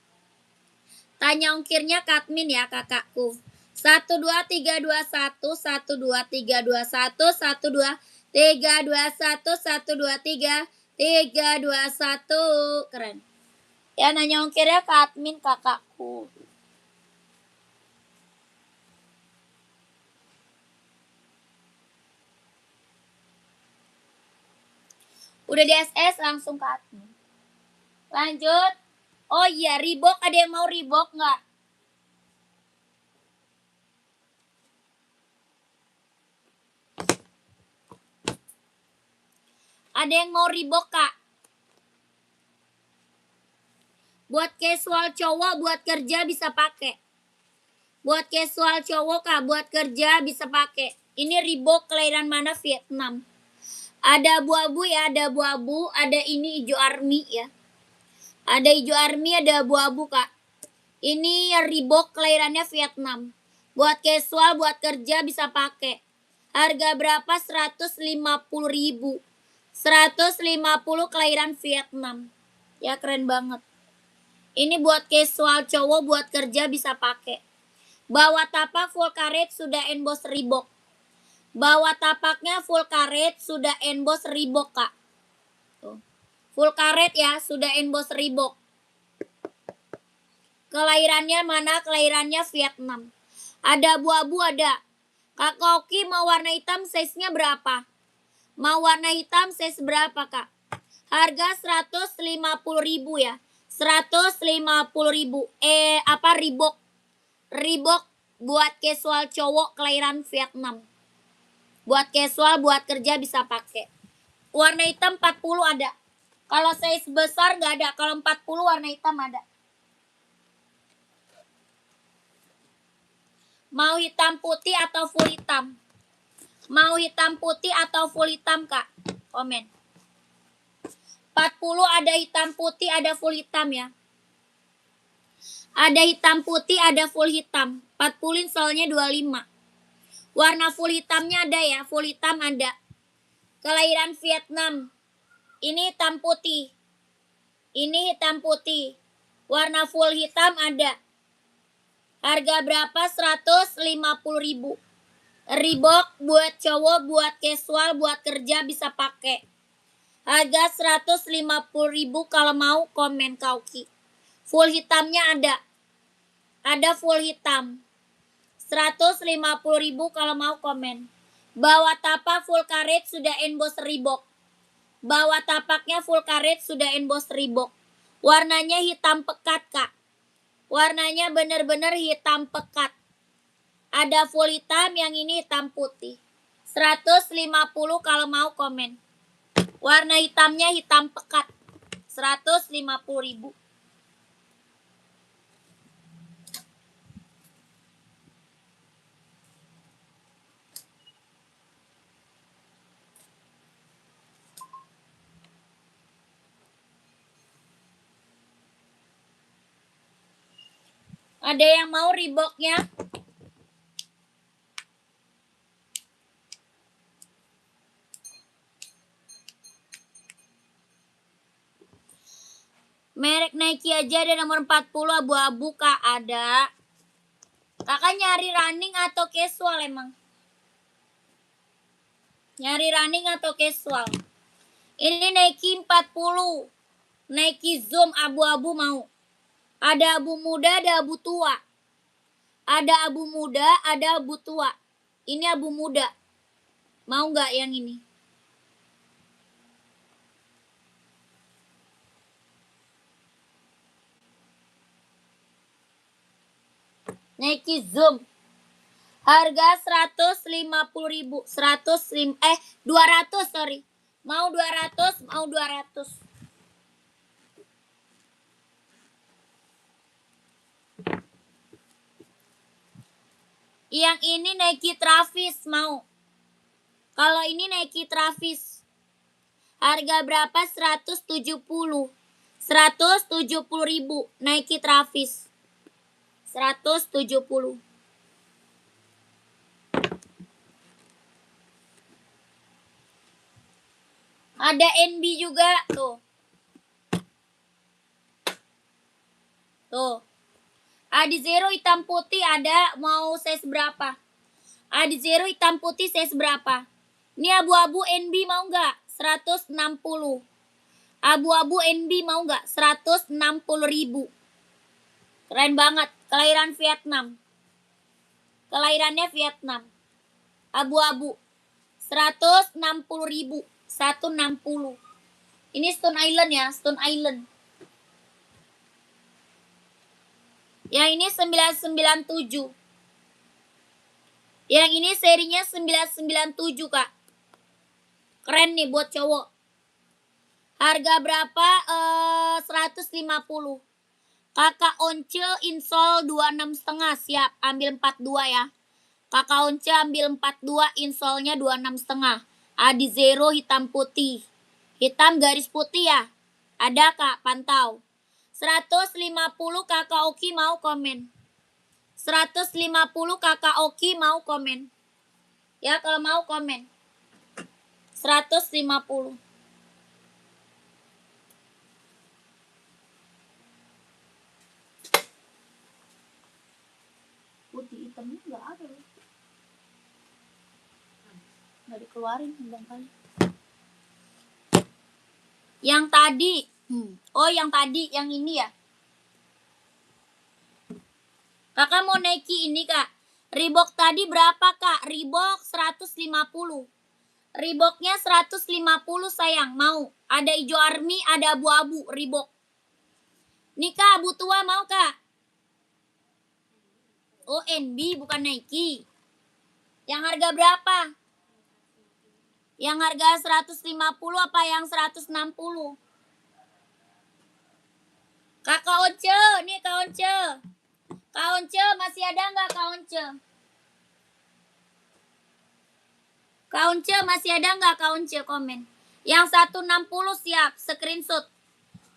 Tanya ongkirnya ke admin ya kakakku. 12321 12321 12321 12321 keren. Ya nanya ongkirnya ke admin kakakku. Udah di SS langsung ke admin. Lanjut. Oh iya, Reebok, ada yang mau Reebok nggak? Ada yang mau Reebok kak? Buat casual cowok, buat kerja bisa pakai. Buat casual cowok kak, buat kerja bisa pakai. Ini Reebok kelahiran mana? Vietnam. Ada abu-abu ya, ada abu-abu, ada ini hijau army ya. Ada hijau army, ada abu-abu kak. Ini Reebok kelahirannya Vietnam. Buat casual, buat kerja bisa pakai. Harga berapa? 150.000. 150 kelahiran Vietnam. Ya keren banget. Ini buat casual cowok, buat kerja bisa pakai. Bawah tapak full karet sudah emboss Reebok. Bawah tapaknya full karet sudah emboss Reebok kak. Tuh. Full karet ya, sudah emboss Reebok. Kelahirannya mana? Kelahirannya Vietnam. Ada abu-abu ada. Kak Oki mau warna hitam size-nya berapa? Mau warna hitam size berapa kak? Harga 150.000 ya. 150.000. Reebok. Reebok buat casual cowok kelahiran Vietnam. Buat casual, buat kerja bisa pakai. Warna hitam 40 ada. Kalau size besar nggak ada. Kalau 40 warna hitam ada. Mau hitam putih atau full hitam? Mau hitam putih atau full hitam kak? Komen. 40 ada hitam putih, ada full hitam ya. Ada hitam putih, ada full hitam. 40 soalnya 25. Warna full hitamnya ada ya, full hitam ada. Kelahiran Vietnam. Ini hitam putih. Ini hitam putih. Warna full hitam ada. Harga berapa? 150.000. Reebok buat cowok, buat casual, buat kerja bisa pakai. Harga 150.000 kalau mau komen Kauki. Full hitamnya ada. Ada full hitam. 150.000 kalau mau komen. Bawah tapak full karet sudah emboss Reebok. Bawah tapaknya full karet sudah emboss Reebok. Warnanya hitam pekat kak. Warnanya bener-bener hitam pekat. Ada full hitam, yang ini hitam putih. 150 kalau mau komen. Warna hitamnya hitam pekat. 150.000. Ada yang mau Reeboknya? Merek Nike aja ada nomor 40 abu-abu kak, ada. Kakak nyari running atau casual emang? Nyari running atau casual? Ini Nike 40. Nike Zoom abu-abu mau. Ada abu muda, ada abu tua. Ada abu muda, ada abu tua. Ini abu muda. Mau nggak yang ini? Nike Zoom. Harga 150.000. 200 sorry. Mau 200, mau 200. Yang ini Nike Travis mau. Kalau ini Nike Travis. Harga berapa? 170. 170.000 Nike Travis. 170. Ada NB juga tuh. Tuh. Adizero hitam putih ada, mau size berapa? Adizero hitam putih size berapa? Ini abu-abu NB mau nggak? 160. Abu-abu NB mau nggak? 160.000. Keren banget. Kelahiran Vietnam. Kelahirannya Vietnam. Abu-abu. 160.000. 160. Ini Stone Island ya, Stone Island. Yang ini 997. Yang ini serinya 997, Kak. Keren nih buat cowok. Harga berapa? 150. Kakak Once insole 26,5. Siap, ambil 42 ya. Kakak Once ambil 42, insole-nya 26,5. Adizero hitam putih. Hitam garis putih ya. Ada Kak, pantau. 150 Kakak Oki mau komen. 150 Kakak Oki mau komen. Ya, kalau mau komen. 150. Putih hitamnya nggak ada loh. Nggak dikeluarin kali. Yang tadi. Oh, yang tadi, yang ini ya. Kakak mau Nike ini, Kak. Reebok tadi berapa, Kak? Reebok 150. Reeboknya 150 sayang, mau. Ada hijau army, ada abu-abu Reebok. Nih Kak, abu tua mau Kak? Oh, NB bukan Nike. Yang harga berapa? Yang harga 150 apa yang 160? Kakak Once, nih Kak Once. Kak Once, masih ada nggak Kak Once? Kak Once, masih ada nggak Kak Once komen? Yang 160 siap, screenshot.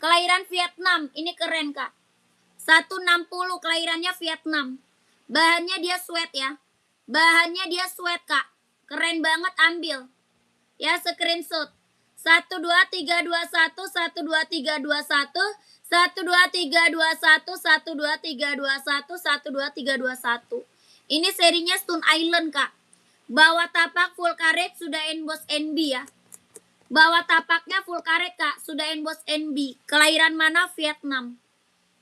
Kelahiran Vietnam, ini keren Kak. 160 kelahirannya Vietnam. Bahannya dia sweat ya. Bahannya dia sweat Kak. Keren banget, ambil. Ya, screenshot. 12321 12321 12321 12321 12321. Ini serinya Stone Island Kak. Bawah tapak full karet sudah emboss NB ya. Bawah tapaknya full karet Kak, sudah emboss NB. Kelahiran mana? Vietnam.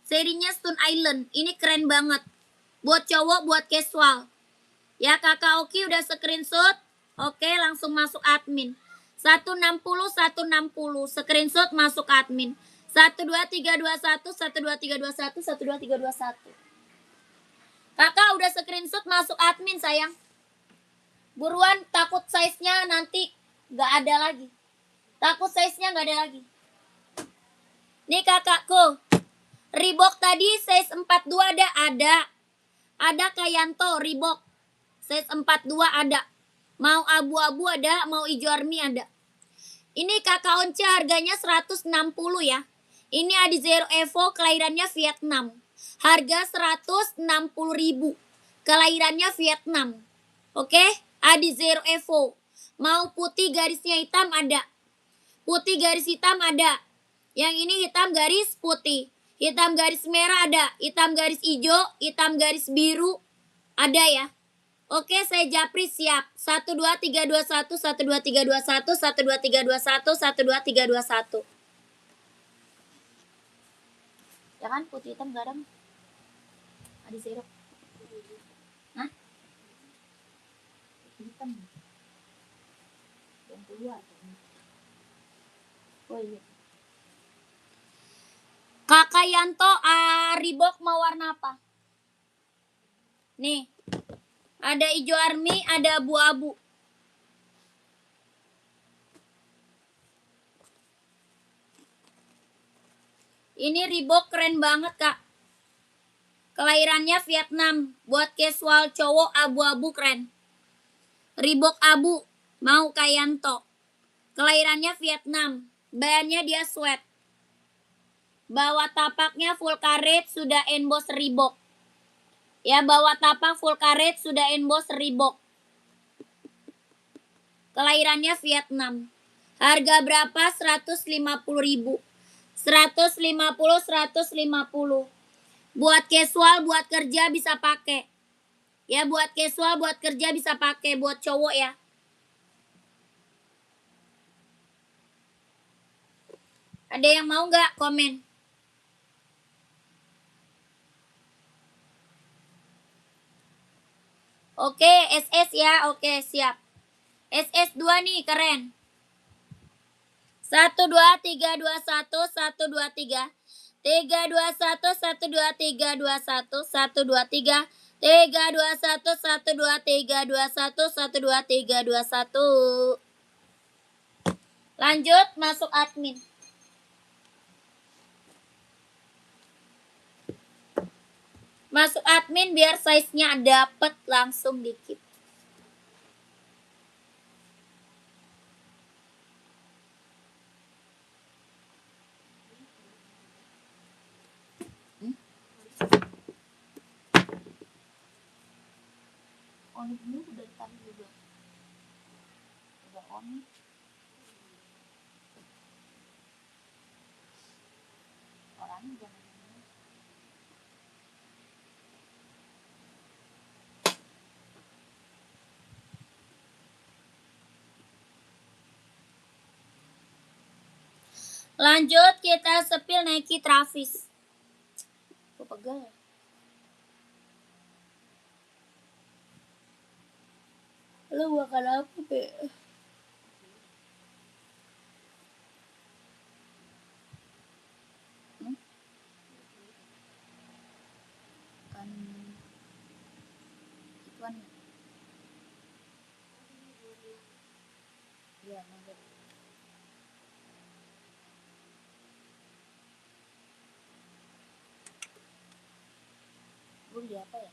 Serinya Stone Island. Ini keren banget. Buat cowok, buat casual. Ya, Kakak Oki udah screenshot. Oke, langsung masuk admin. 160 160. Screenshot masuk admin. 12321 12321 12321. Kakak udah screenshot masuk admin sayang. Buruan, takut size-nya nanti gak ada lagi. Takut size-nya gak ada lagi. Nih kakakku. Reebok tadi size 42 ada. Ada Kayanto Reebok. Size 42 ada. Mau abu-abu ada, mau hijau army ada. Ini Kakak Once harganya 160 ya. Ini Adizero Evo kelahirannya Vietnam. Harga 160.000. Kelahirannya Vietnam. Oke, Adizero Evo. Mau putih garisnya hitam ada. Putih garis hitam ada. Yang ini hitam garis putih. Hitam garis merah ada. Hitam garis hijau, hitam garis biru ada ya. Oke, saya japri siap. 12321 12321 12321 12321. Ya kan, putih hitam gak ada. Adizero. Hah? Putih hitam. Yang keluar. Oh iya. Kakak Yanto, Reebok mau warna apa? Nih. Ada hijau army, ada abu-abu. Ini Reebok keren banget, Kak. Kelahirannya Vietnam. Buat casual cowok abu-abu keren. Reebok abu. Mau Kayanto. Kelahirannya Vietnam. Bahannya dia sweat. Bawah tapaknya full karet sudah emboss Reebok. Ya, bawah tapak full karet sudah emboss Reebok. Kelahirannya Vietnam. Harga berapa? 150.000. 150. Buat casual, buat kerja bisa pakai. Ya, buat casual, buat kerja bisa pakai. Buat cowok ya. Ada yang mau nggak komen? Oke, SS ya. Oke, siap. SS2 nih, keren. 1 2 3 2 1 1 2 3 3 2 1 1 2 3 2 1 1 2 3 3 2 1 1 2 3 2 1 1 2 3 2 1. Lanjut masuk admin. Masuk admin biar size-nya dapet langsung dikit. On ini udah ditaruh juga. Udah on. Orangnya jangan. Lanjut kita sepil Nike Travis. Gue pegal. Lu bakal apa, Be? Kan ituan. Iya, nugget. Gue beli apa ya?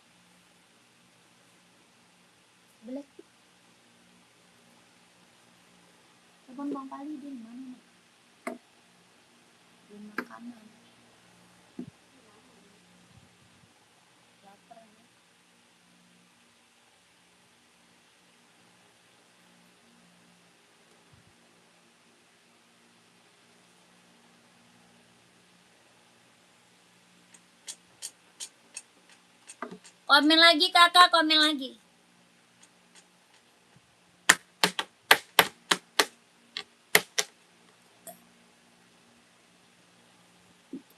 Black. Telepon Bang Pali dia mana nih? Di makanan. Laper ya. Komen lagi kakak, komen lagi.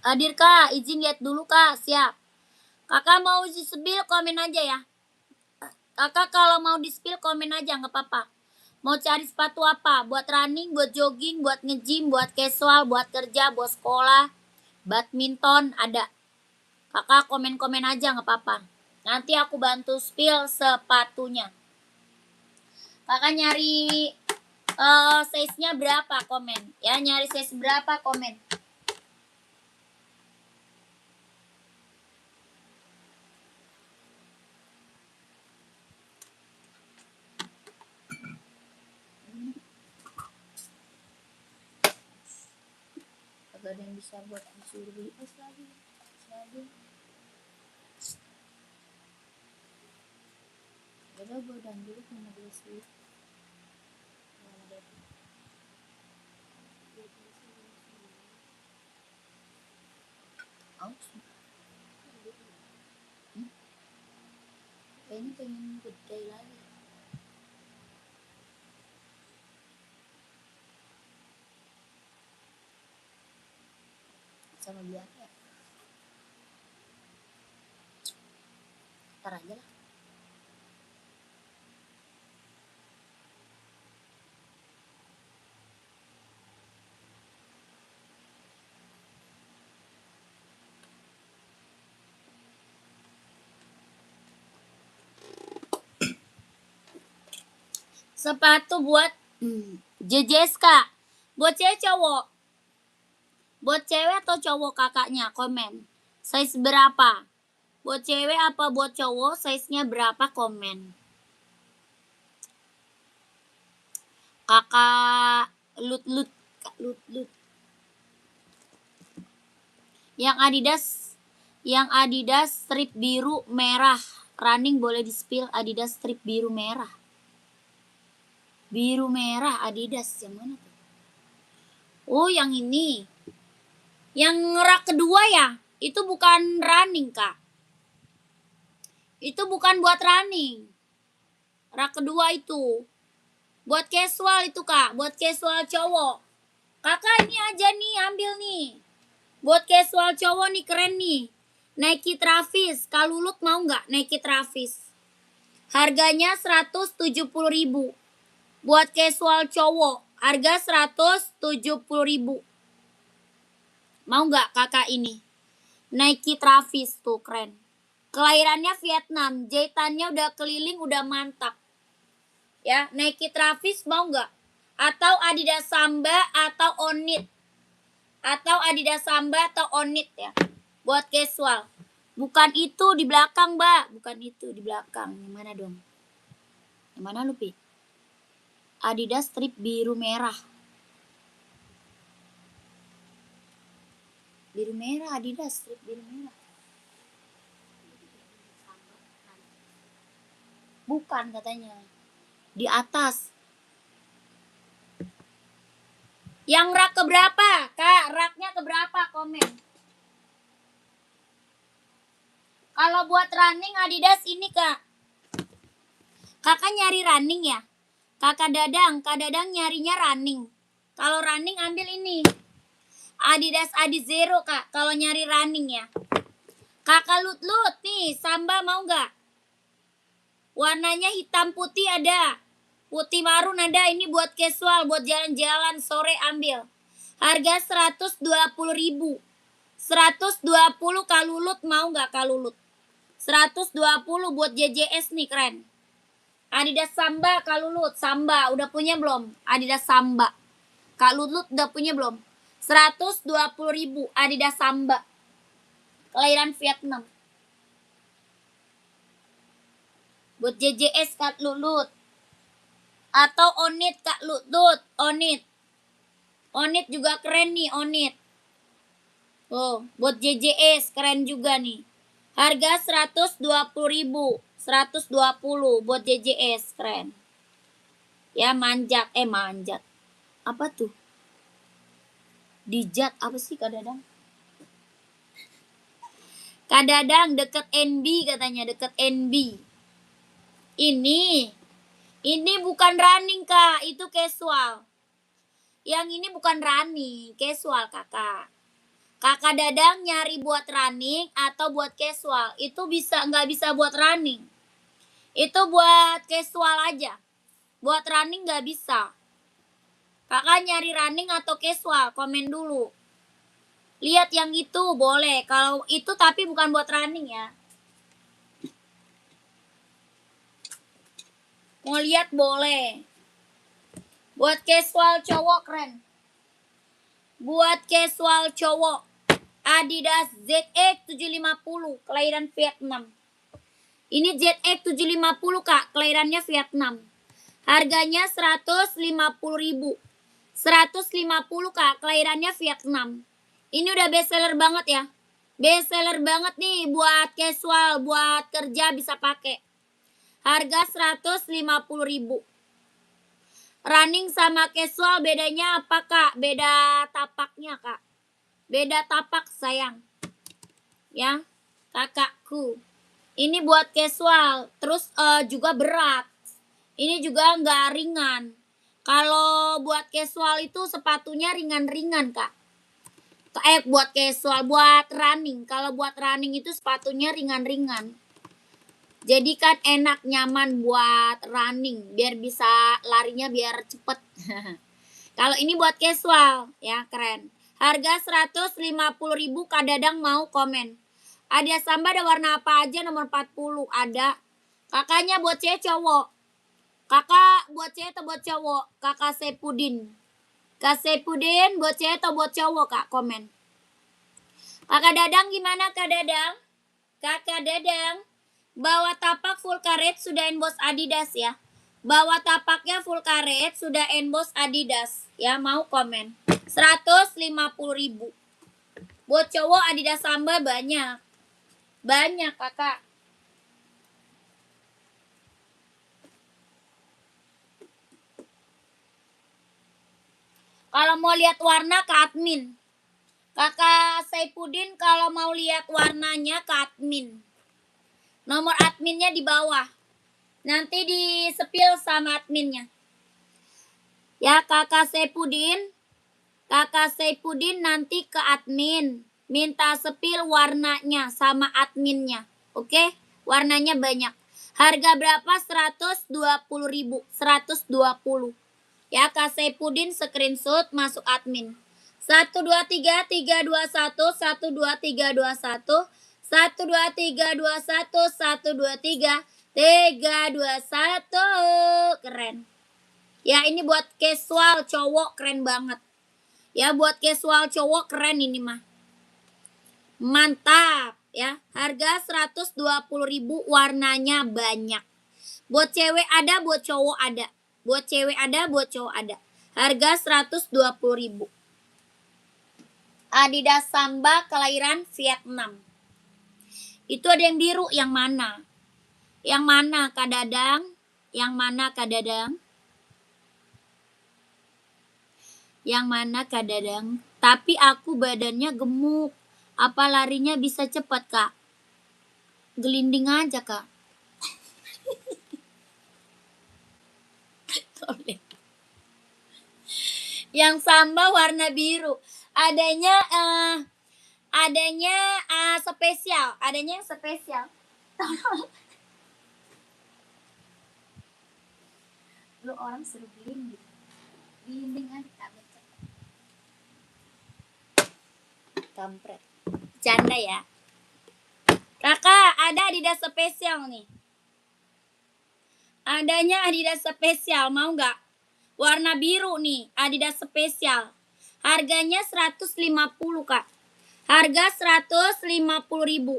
Hadir kak, izin lihat dulu kak, siap. Kakak mau uji spill komen aja ya. Kakak kalau mau di spill komen aja nggak apa-apa. Mau cari sepatu apa? Buat running, buat jogging, buat nge-gym, buat casual, buat kerja, buat sekolah, badminton ada. Kakak komen-komen aja nggak apa-apa. Nanti aku bantu spill sepatunya. Kakak nyari size-nya berapa komen? Ya, nyari size berapa komen? Agak ada yang bisa buat disuruh beli es lagi. Udah gue dan dulu punya beli sih. Kayaknya pengen gede lagi. Sama biasa ya. Ntar aja lah. Sepatu buat JJSK. Buat cewek cowok. Buat cewek atau cowok kakaknya komen. Size berapa? Buat cewek apa buat cowok, size-nya berapa, komen. Kakak Lut. Yang Adidas strip biru merah. Running boleh di-spill Adidas strip biru merah. Biru merah Adidas yang mana tuh? Oh, yang ini. Yang rak kedua ya? Itu bukan running, Kak. Itu bukan buat running. Rak kedua itu. Buat casual itu, Kak. Buat casual cowok. Kakak ini aja nih, ambil nih. Buat casual cowok nih, keren nih. Nike Travis. Kak Lulut mau nggak Nike Travis? Harganya 170.000. Buat casual cowok, harga 170.000. Mau nggak kakak ini? Nike Travis tuh keren. Kelahirannya Vietnam, jahitannya udah keliling, udah mantap. Ya, Nike Travis mau nggak? Atau Adidas Samba atau Onit. Atau Adidas Samba atau Onit ya. Buat casual. Bukan itu di belakang, Mbak. Bukan itu di belakang. Yang mana dong? Yang mana lu, Pi? Adidas strip biru merah. Biru merah Adidas strip biru merah. Bukan katanya. Di atas. Yang rak keberapa? Kak, raknya keberapa? Komen. Kalau buat running Adidas ini, Kak. Kakak nyari running ya? Kak Dadang nyarinya running. Kalau running ambil ini. Adidas Adizero, Kak. Kalau nyari running ya. Kakak Lut nih, Samba mau nggak? Warnanya hitam putih ada. Putih marun ada. Ini buat casual, buat jalan-jalan sore ambil. Harga 120.000. 120 Kak Lulut mau nggak Kak Lulut? 120 buat JJS nih keren. Adidas Samba Kak Lulut. Samba udah punya belum? Adidas Samba. Kak Lulut udah punya belum? 120.000 Adidas Samba. Kelahiran Vietnam. Buat JJS Kak Lulut. Atau Onit Kak Lulut. Onit. Onit juga keren nih Onit. Oh, buat JJS keren juga nih. Harga 120.000. 120 buat JJS keren. Ya manjat. Manjat. Apa tuh? Dijat apa sih Kak Dadang? Kak Dadang deket NB katanya, deket NB. Ini bukan running Kak, itu casual. Yang ini bukan running, casual Kakak. Kakak Dadang nyari buat running atau buat casual, itu nggak bisa buat running. Itu buat casual aja. Buat running nggak bisa. Kakak nyari running atau casual, komen dulu. Lihat yang itu boleh. Kalau itu tapi bukan buat running ya. Mau lihat boleh. Buat casual cowok keren. Buat casual cowok Adidas ZX 750 kelahiran Vietnam. Ini ZX 750 Kak, kelahirannya Vietnam. Harganya 150.000. 150 Kak, kelahirannya Vietnam. Ini udah best seller banget ya. Best seller banget nih buat casual, buat kerja bisa pakai. Harga 150.000. Running sama casual bedanya apa Kak? Beda tapaknya Kak. Beda tapak sayang. Ya, kakakku. Ini buat casual, terus juga berat. Ini juga nggak ringan. Kalau buat casual itu sepatunya ringan-ringan Kak. Buat casual, buat running. Kalau buat running itu sepatunya ringan-ringan. Jadi kan enak, nyaman buat running. Biar bisa larinya biar cepet. Kalau ini buat casual, ya keren. Harga 150.000 Kak Dadang mau komen. Ada Samba ada warna apa aja nomor 40? Ada. Kakaknya buat cewek cowok. Kakak buat cewek atau buat cowok? Kakak Sepudin. Kak Sepudin buat cewek atau buat cowok Kak? Komen. Kakak Dadang gimana Kak Dadang? Kakak Dadang, bawah tapak full karet sudah emboss Adidas ya. Bawah tapaknya full karet sudah emboss Adidas ya. Mau komen 150.000. Buat cowok Adidas Samba banyak. Banyak kakak. Kalau mau lihat warna ke admin. Kakak Saipudin kalau mau lihat warnanya ke admin. Nomor adminnya di bawah. Nanti di-sepil sama adminnya. Ya kakak Saipudin. Kakak Saipudin nanti ke admin. Minta sepil warnanya sama adminnya. Oke? Warnanya banyak. Harga berapa? 120.000. 120. Ya Kak Saipudin screenshot masuk admin. 123 321 12321 12321 123 321. Keren. Ya ini buat casual cowok keren banget. Ya buat casual cowok keren ini mah. Mantap ya. Harga 120.000, warnanya banyak. Buat cewek ada, buat cowok ada. Buat cewek ada, buat cowok ada. Harga 120.000. Adidas Samba kelahiran Vietnam. Itu ada yang biru, yang mana? Yang mana Kak Dadang? Yang mana Kak Dadang? Yang mana Kak Dadang? Tapi aku badannya gemuk. Apa larinya bisa cepat Kak? Gelinding aja Kak. Yang Samba warna biru. Adanya spesial. Adanya yang spesial. Lu orang suruh gelinding. Gelinding aja Kak. Kampret. Canda ya. Kakak, ada Adidas spesial nih. Adanya Adidas spesial, mau nggak? Warna biru nih, Adidas spesial. Harganya 150 Kak. Harga 150.000.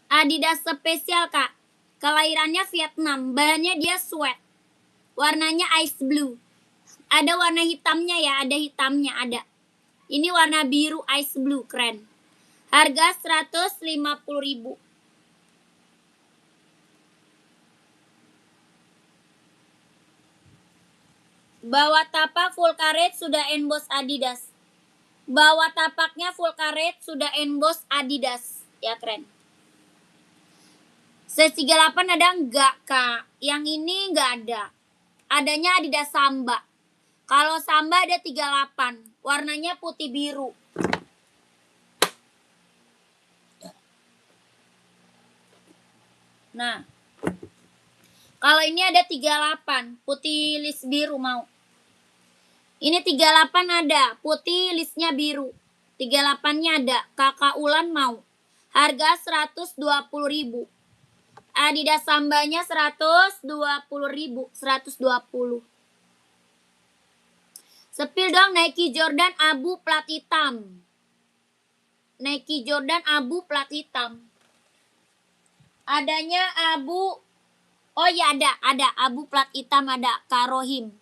Adidas spesial Kak. Kelahirannya Vietnam. Bahannya dia sweat. Warnanya ice blue. Ada warna hitamnya ya, ada hitamnya ada. Ini warna biru ice blue, keren. Harga 150.000. Bawah tapak full karet sudah emboss Adidas. Bawah tapaknya full karet sudah emboss Adidas. Ya keren. Size 38 ada enggak Kak? Yang ini enggak ada. Adanya Adidas Samba. Kalau Samba ada 38. Warnanya putih biru. Nah. Kalau ini ada 38. Putih list biru mau. Ini 38 ada. Putih listnya biru. 38-nya ada. Kakak Ulan mau. Harga 120.000. Adidas Sambanya 120.000. 120. Sepil dong Nike Jordan abu plat hitam. Nike Jordan abu plat hitam. Adanya abu. Oh ya ada abu plat hitam ada. Karohim.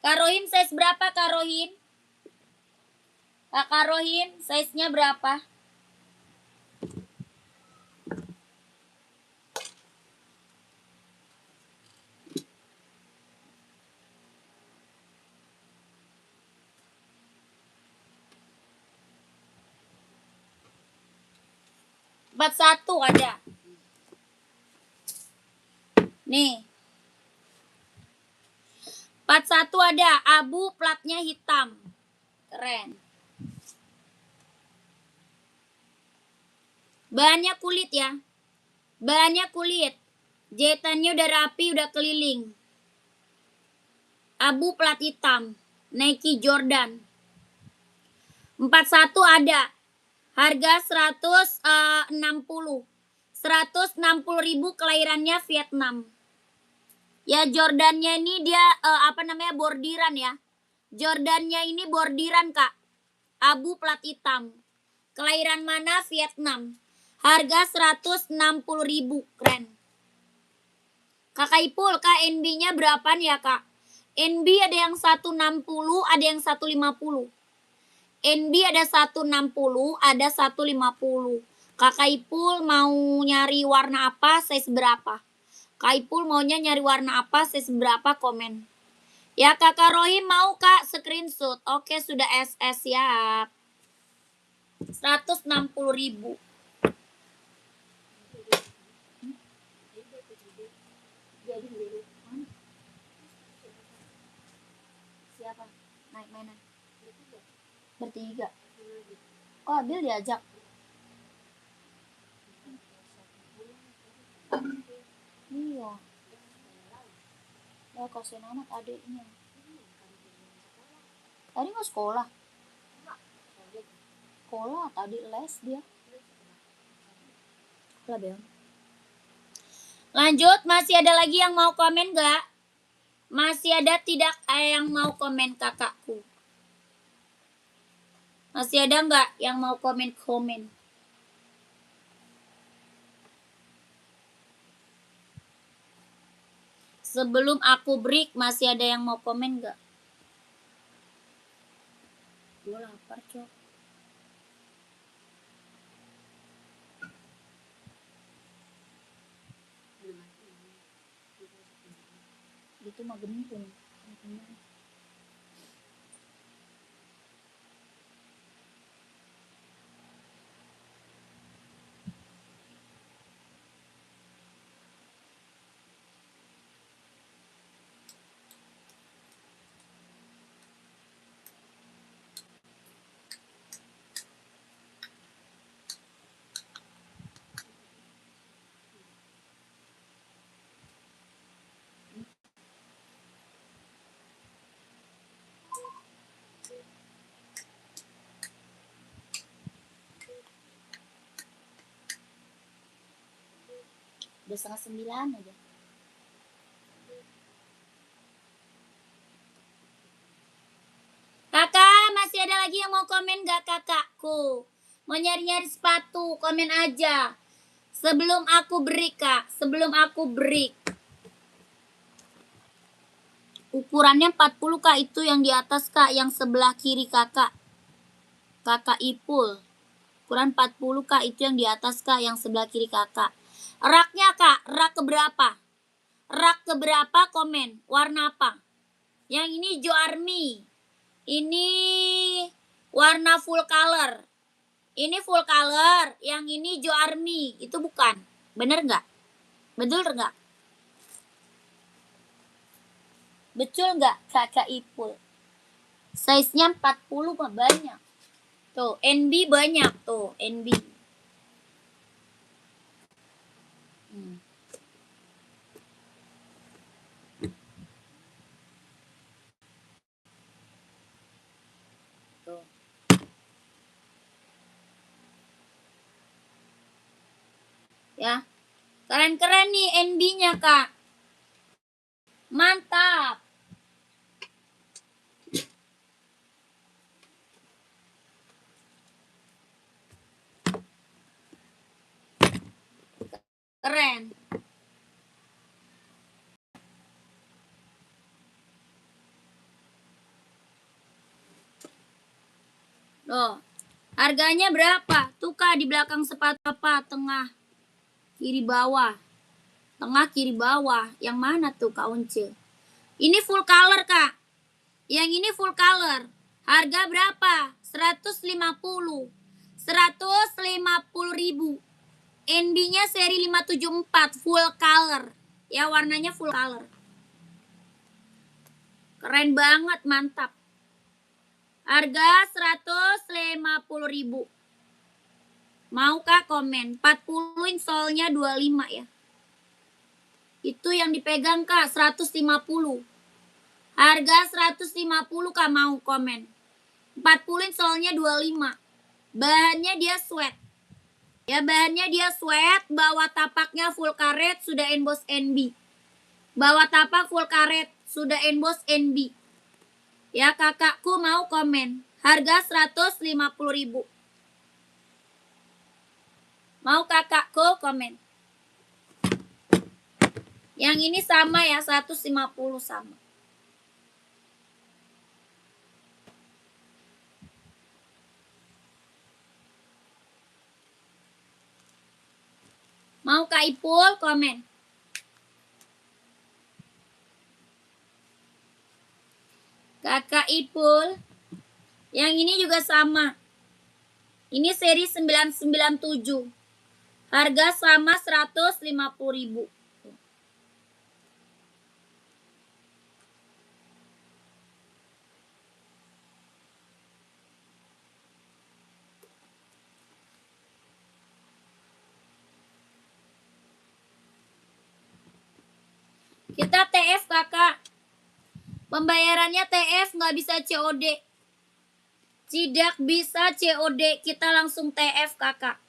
Karohim size berapa Karohim? Karohim size-nya berapa? Satu ada. Nih. 41 ada. Abu platnya hitam. Keren. Bahannya kulit ya. Bahannya kulit. Jahitannya udah rapi, udah keliling. Abu plat hitam. Nike Jordan. 41 ada. Harga 160. 160.000 kelahirannya Vietnam. Ya Jordannya ini dia bordiran ya. Jordannya ini bordiran Kak. Abu plat hitam. Kelahiran mana? Vietnam. Harga 160.000. Keren. Kakak Ipul, Kak, NB-nya berapaan ya, Kak? NB ada yang 160, ada yang 150. NB ada 160, ada 150. Kakak Ipul mau nyari warna apa, size berapa? Kak Ipul maunya nyari warna apa, size berapa, komen. Ya, Kakak Rohim mau, Kak, screenshot. Oke, sudah SS, siap. 160.000. Siapa? Naik mainan. Bertiga. Oh, Abil diajak. Iya. Ya, kasihan amat adiknya. Tadi nggak sekolah. Sekolah, tadi les dia. Lah, Bel. Lanjut, masih ada lagi yang mau komen nggak? Masih ada tidak yang mau komen, kakakku? Masih ada nggak yang mau komen-komen? Sebelum aku break, masih ada yang mau komen nggak? Gue lapar, Cok. Itu mah gempung. Udah 8:30 aja. Kakak, masih ada lagi yang mau komen gak, kakakku? Mau nyari-nyari sepatu, komen aja. Sebelum aku break, Kak. Sebelum aku break. Ukurannya 40, Kak. Itu yang di atas, Kak. Yang sebelah kiri, Kakak. Kakak Ipul. Ukuran 40, Kak. Itu yang di atas, Kak. Yang sebelah kiri, Kakak. Raknya, Kak. Rak keberapa? Rak keberapa, komen. Warna apa? Yang ini Jo Army. Ini warna full color. Ini full color. Yang ini Jo Army. Itu bukan. Bener nggak? Betul nggak? Betul nggak, kakak Ipul? Size-nya 40 mah banyak. Tuh, NB banyak. Tuh, NB. Tuh. Ya. Keren-keren nih NB-nya, Kak. Mantap. Keren. Loh. Harganya berapa? Tuh, Kak, di belakang sepatu apa? Tengah. Kiri bawah. Tengah kiri bawah. Yang mana tuh, Kak Once? Ini full color, Kak. Yang ini full color. Harga berapa? 150. 150.000. NB-nya seri 574 full color. Ya, warnanya full color. Keren banget, mantap. Harga 150.000. Mau Kak komen? 40 insole-nya 25 ya. Itu yang dipegang Kak 150. Harga 150 Kak, mau komen? 40 insole-nya 25. Bahannya dia sweat. Ya, bahannya dia sweat, bawah tapaknya full karet, sudah emboss NB. Bawah tapak full karet, sudah emboss NB. Ya, kakakku mau komen. Harga 150.000. Mau kakakku komen. Yang ini sama ya, 150 sama. Mau Kak Ipul komen. Kakak Ipul. Yang ini juga sama. Ini seri 997. Harga sama 150.000. Kita TF kakak. Pembayarannya TF, nggak bisa COD. Tidak bisa COD, kita langsung TF kakak.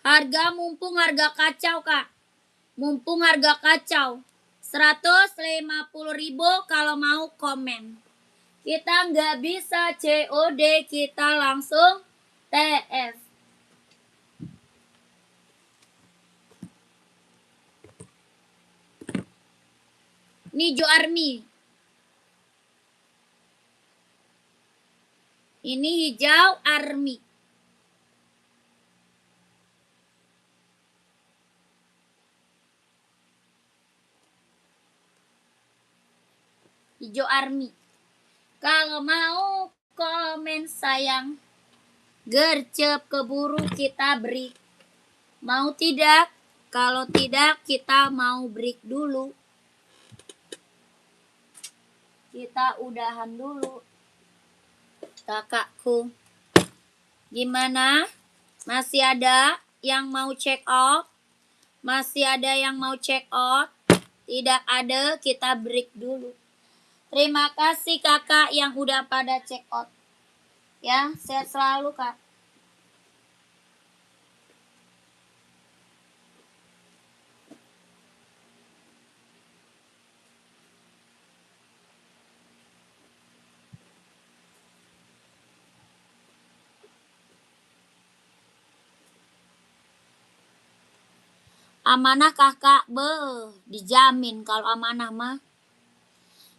Harga mumpung harga kacau kak. Mumpung harga kacau. 150.000 kalau mau komen. Kita nggak bisa COD, kita langsung TF. Ini hijau army. Ini hijau army. Hijau army. Kalau mau komen sayang, gercep keburu kita break. Mau tidak? Kalau tidak kita mau break dulu. Kita udahan dulu. Kakakku. Gimana? Masih ada yang mau check out? Masih ada yang mau check out? Tidak ada, kita break dulu. Terima kasih kakak yang udah pada check out. Ya, sehat selalu kak. Amanah kakak, dijamin kalau amanah mah.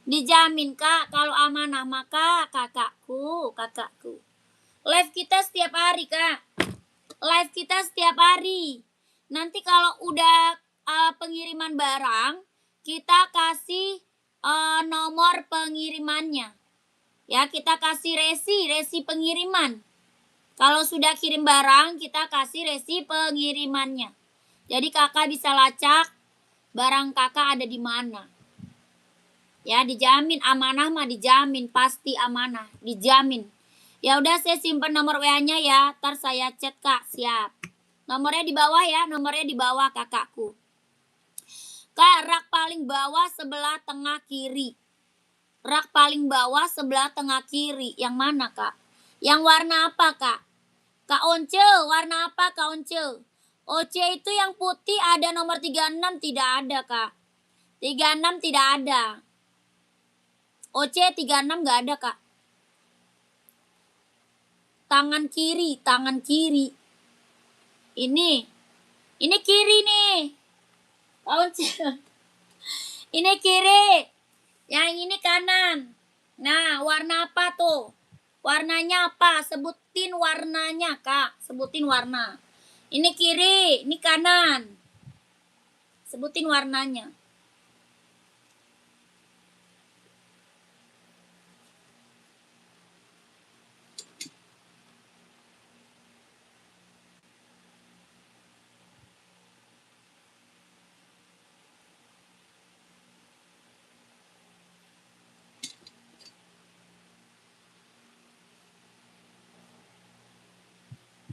Dijamin kak, kalau amanah mah kak, kakakku. Live kita setiap hari kak. Live kita setiap hari. Nanti kalau udah pengiriman barang, kita kasih nomor pengirimannya. Ya, kita kasih resi pengiriman. Kalau sudah kirim barang, kita kasih resi pengirimannya. Jadi kakak bisa lacak barang kakak ada di mana. Ya, dijamin amanah mah dijamin, pasti amanah, dijamin. Ya udah saya simpan nomor WA-nya ya, ntar saya chat kak, siap. Nomornya di bawah ya, nomornya di bawah kakakku. Kak, rak paling bawah sebelah tengah kiri. Rak paling bawah sebelah tengah kiri, yang mana kak? Yang warna apa kak? Kak Once, warna apa Kak Once? OC itu yang putih ada nomor 36, tidak ada kak. 36 tidak ada. OC 36 gak ada kak. Tangan kiri. Ini kiri nih. Kak Once. Ini kiri. Yang ini kanan. Nah, warna apa tuh? Warnanya apa? Sebutin warnanya kak. Sebutin warna. Ini kiri, ini kanan. Sebutin warnanya.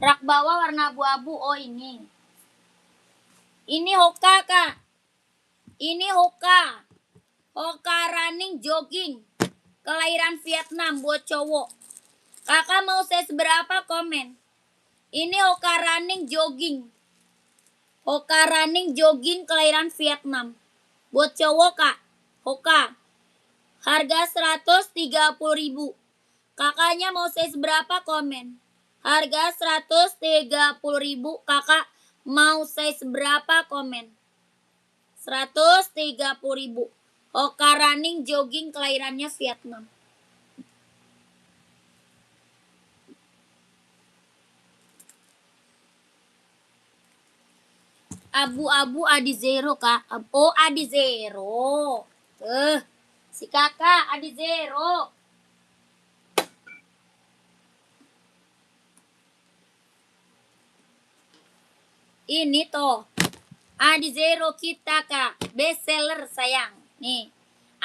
Rak bawah warna abu-abu. Oh ini. Ini Hoka kak. Ini Hoka. Hoka running jogging. Kelahiran Vietnam buat cowok. Kakak mau saya seberapa komen? Ini Hoka running jogging. Hoka running jogging kelahiran Vietnam. Buat cowok kak. Hoka. Harga 130.000. Kakaknya mau size berapa komen. Harga 130.000. Kakak mau size berapa komen. 130.000. Hoka running jogging kelahirannya Vietnam. Abu-abu Adi Zero kak. Oh Adi Zero. Si kakak Adi Zero. Ini toh Adi Zero kita kak. Best seller sayang. Nih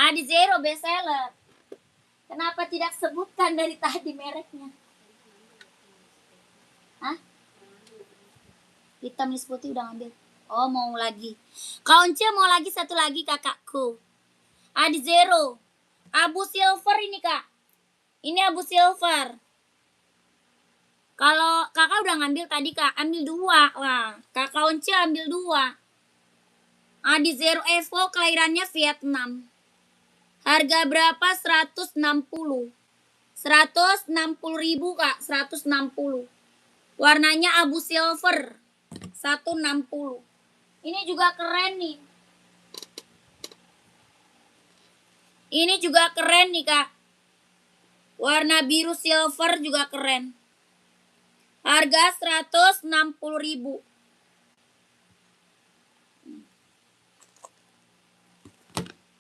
Adi Zero best seller. Kenapa tidak sebutkan dari tadi mereknya? Hah? Hitam putih udah ngambil. Oh mau lagi. Kak Once mau lagi satu lagi kakakku. Adi Zero. Abu silver ini kak. Ini abu silver. Kalau kakak udah ngambil tadi kak, ambil 2. Wah, kakak Once ambil 2. Adi Zero Evo kelahirannya Vietnam. Harga berapa? 160. 160.000 kak, 160. Warnanya abu silver. 160. Ini juga keren nih. Ini juga keren nih kak. Warna biru silver juga keren. Harga 160.000.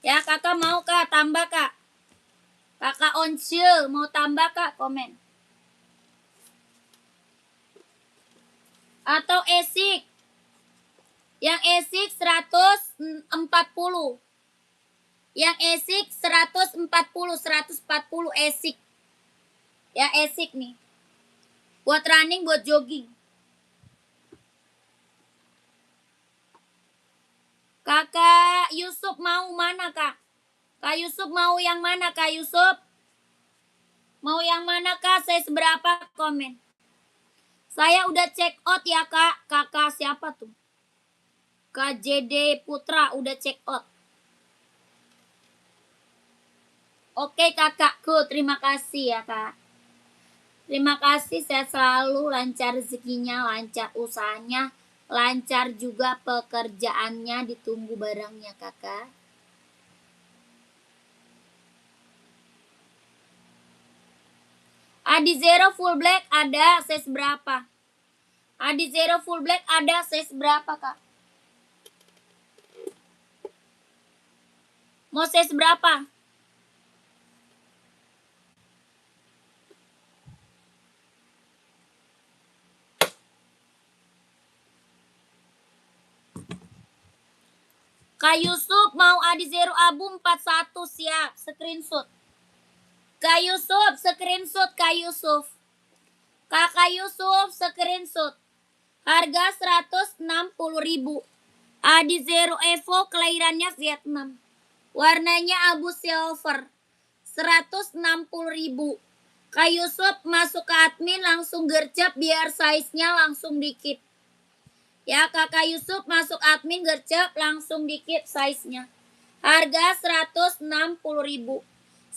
Ya kakak mau kak tambah kak. Kakak Once mau tambah kak komen. Atau esik. Yang esik 140. Yang esik 140 esik. Ya esik nih. Buat running, buat jogging. Kakak Yusuf mau mana kak? Kak Yusuf mau yang mana kak Yusuf? Mau yang mana kak? Saya seberapa komen? Saya udah check out ya kak. Kakak siapa tuh? Kak JD Putra udah check out. Oke kakakku, terima kasih ya kak. Terima kasih, sehat selalu, lancar rezekinya, lancar usahanya, lancar juga pekerjaannya, ditunggu barangnya kakak. Adi Zero full black ada size berapa? Adi Zero full black ada size berapa kak? Mau size berapa? Kak Yusuf mau Adi Zero abu 41 siap, screenshot. Kak Yusuf screenshot Kak Yusuf. Kakak Yusuf screenshot. Harga 160.000. Adi Zero Evo kelahirannya Vietnam. Warnanya abu silver. 160.000. Kak Yusuf masuk ke admin langsung gercep biar size-nya langsung dikit. Ya kakak Yusuf masuk admin gercep langsung dikit size-nya. Harga 160.000.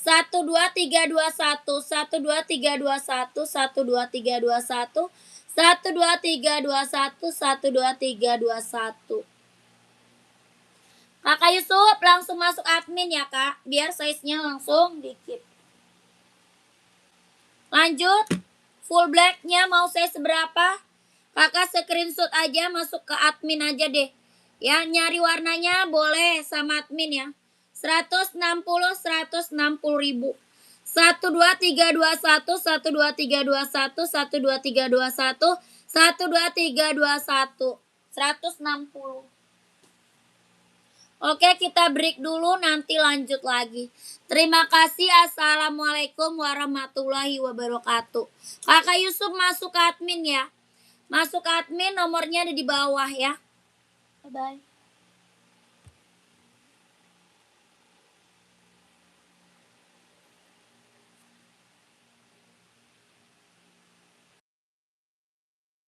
12321 12321 12321 12321 12321. Kakak Yusuf langsung masuk admin ya kak, biar size-nya langsung dikit. Lanjut, full black-nya mau size berapa? Kakak screenshot aja, masuk ke admin aja deh. Ya, nyari warnanya boleh sama admin ya. 160.000. 12321 12321 12321 12321 160. Oke, kita break dulu, nanti lanjut lagi. Terima kasih. Assalamualaikum warahmatullahi wabarakatuh. Kakak Yusuf masuk ke admin ya. Masuk ke admin, nomornya ada di bawah ya. Bye-bye.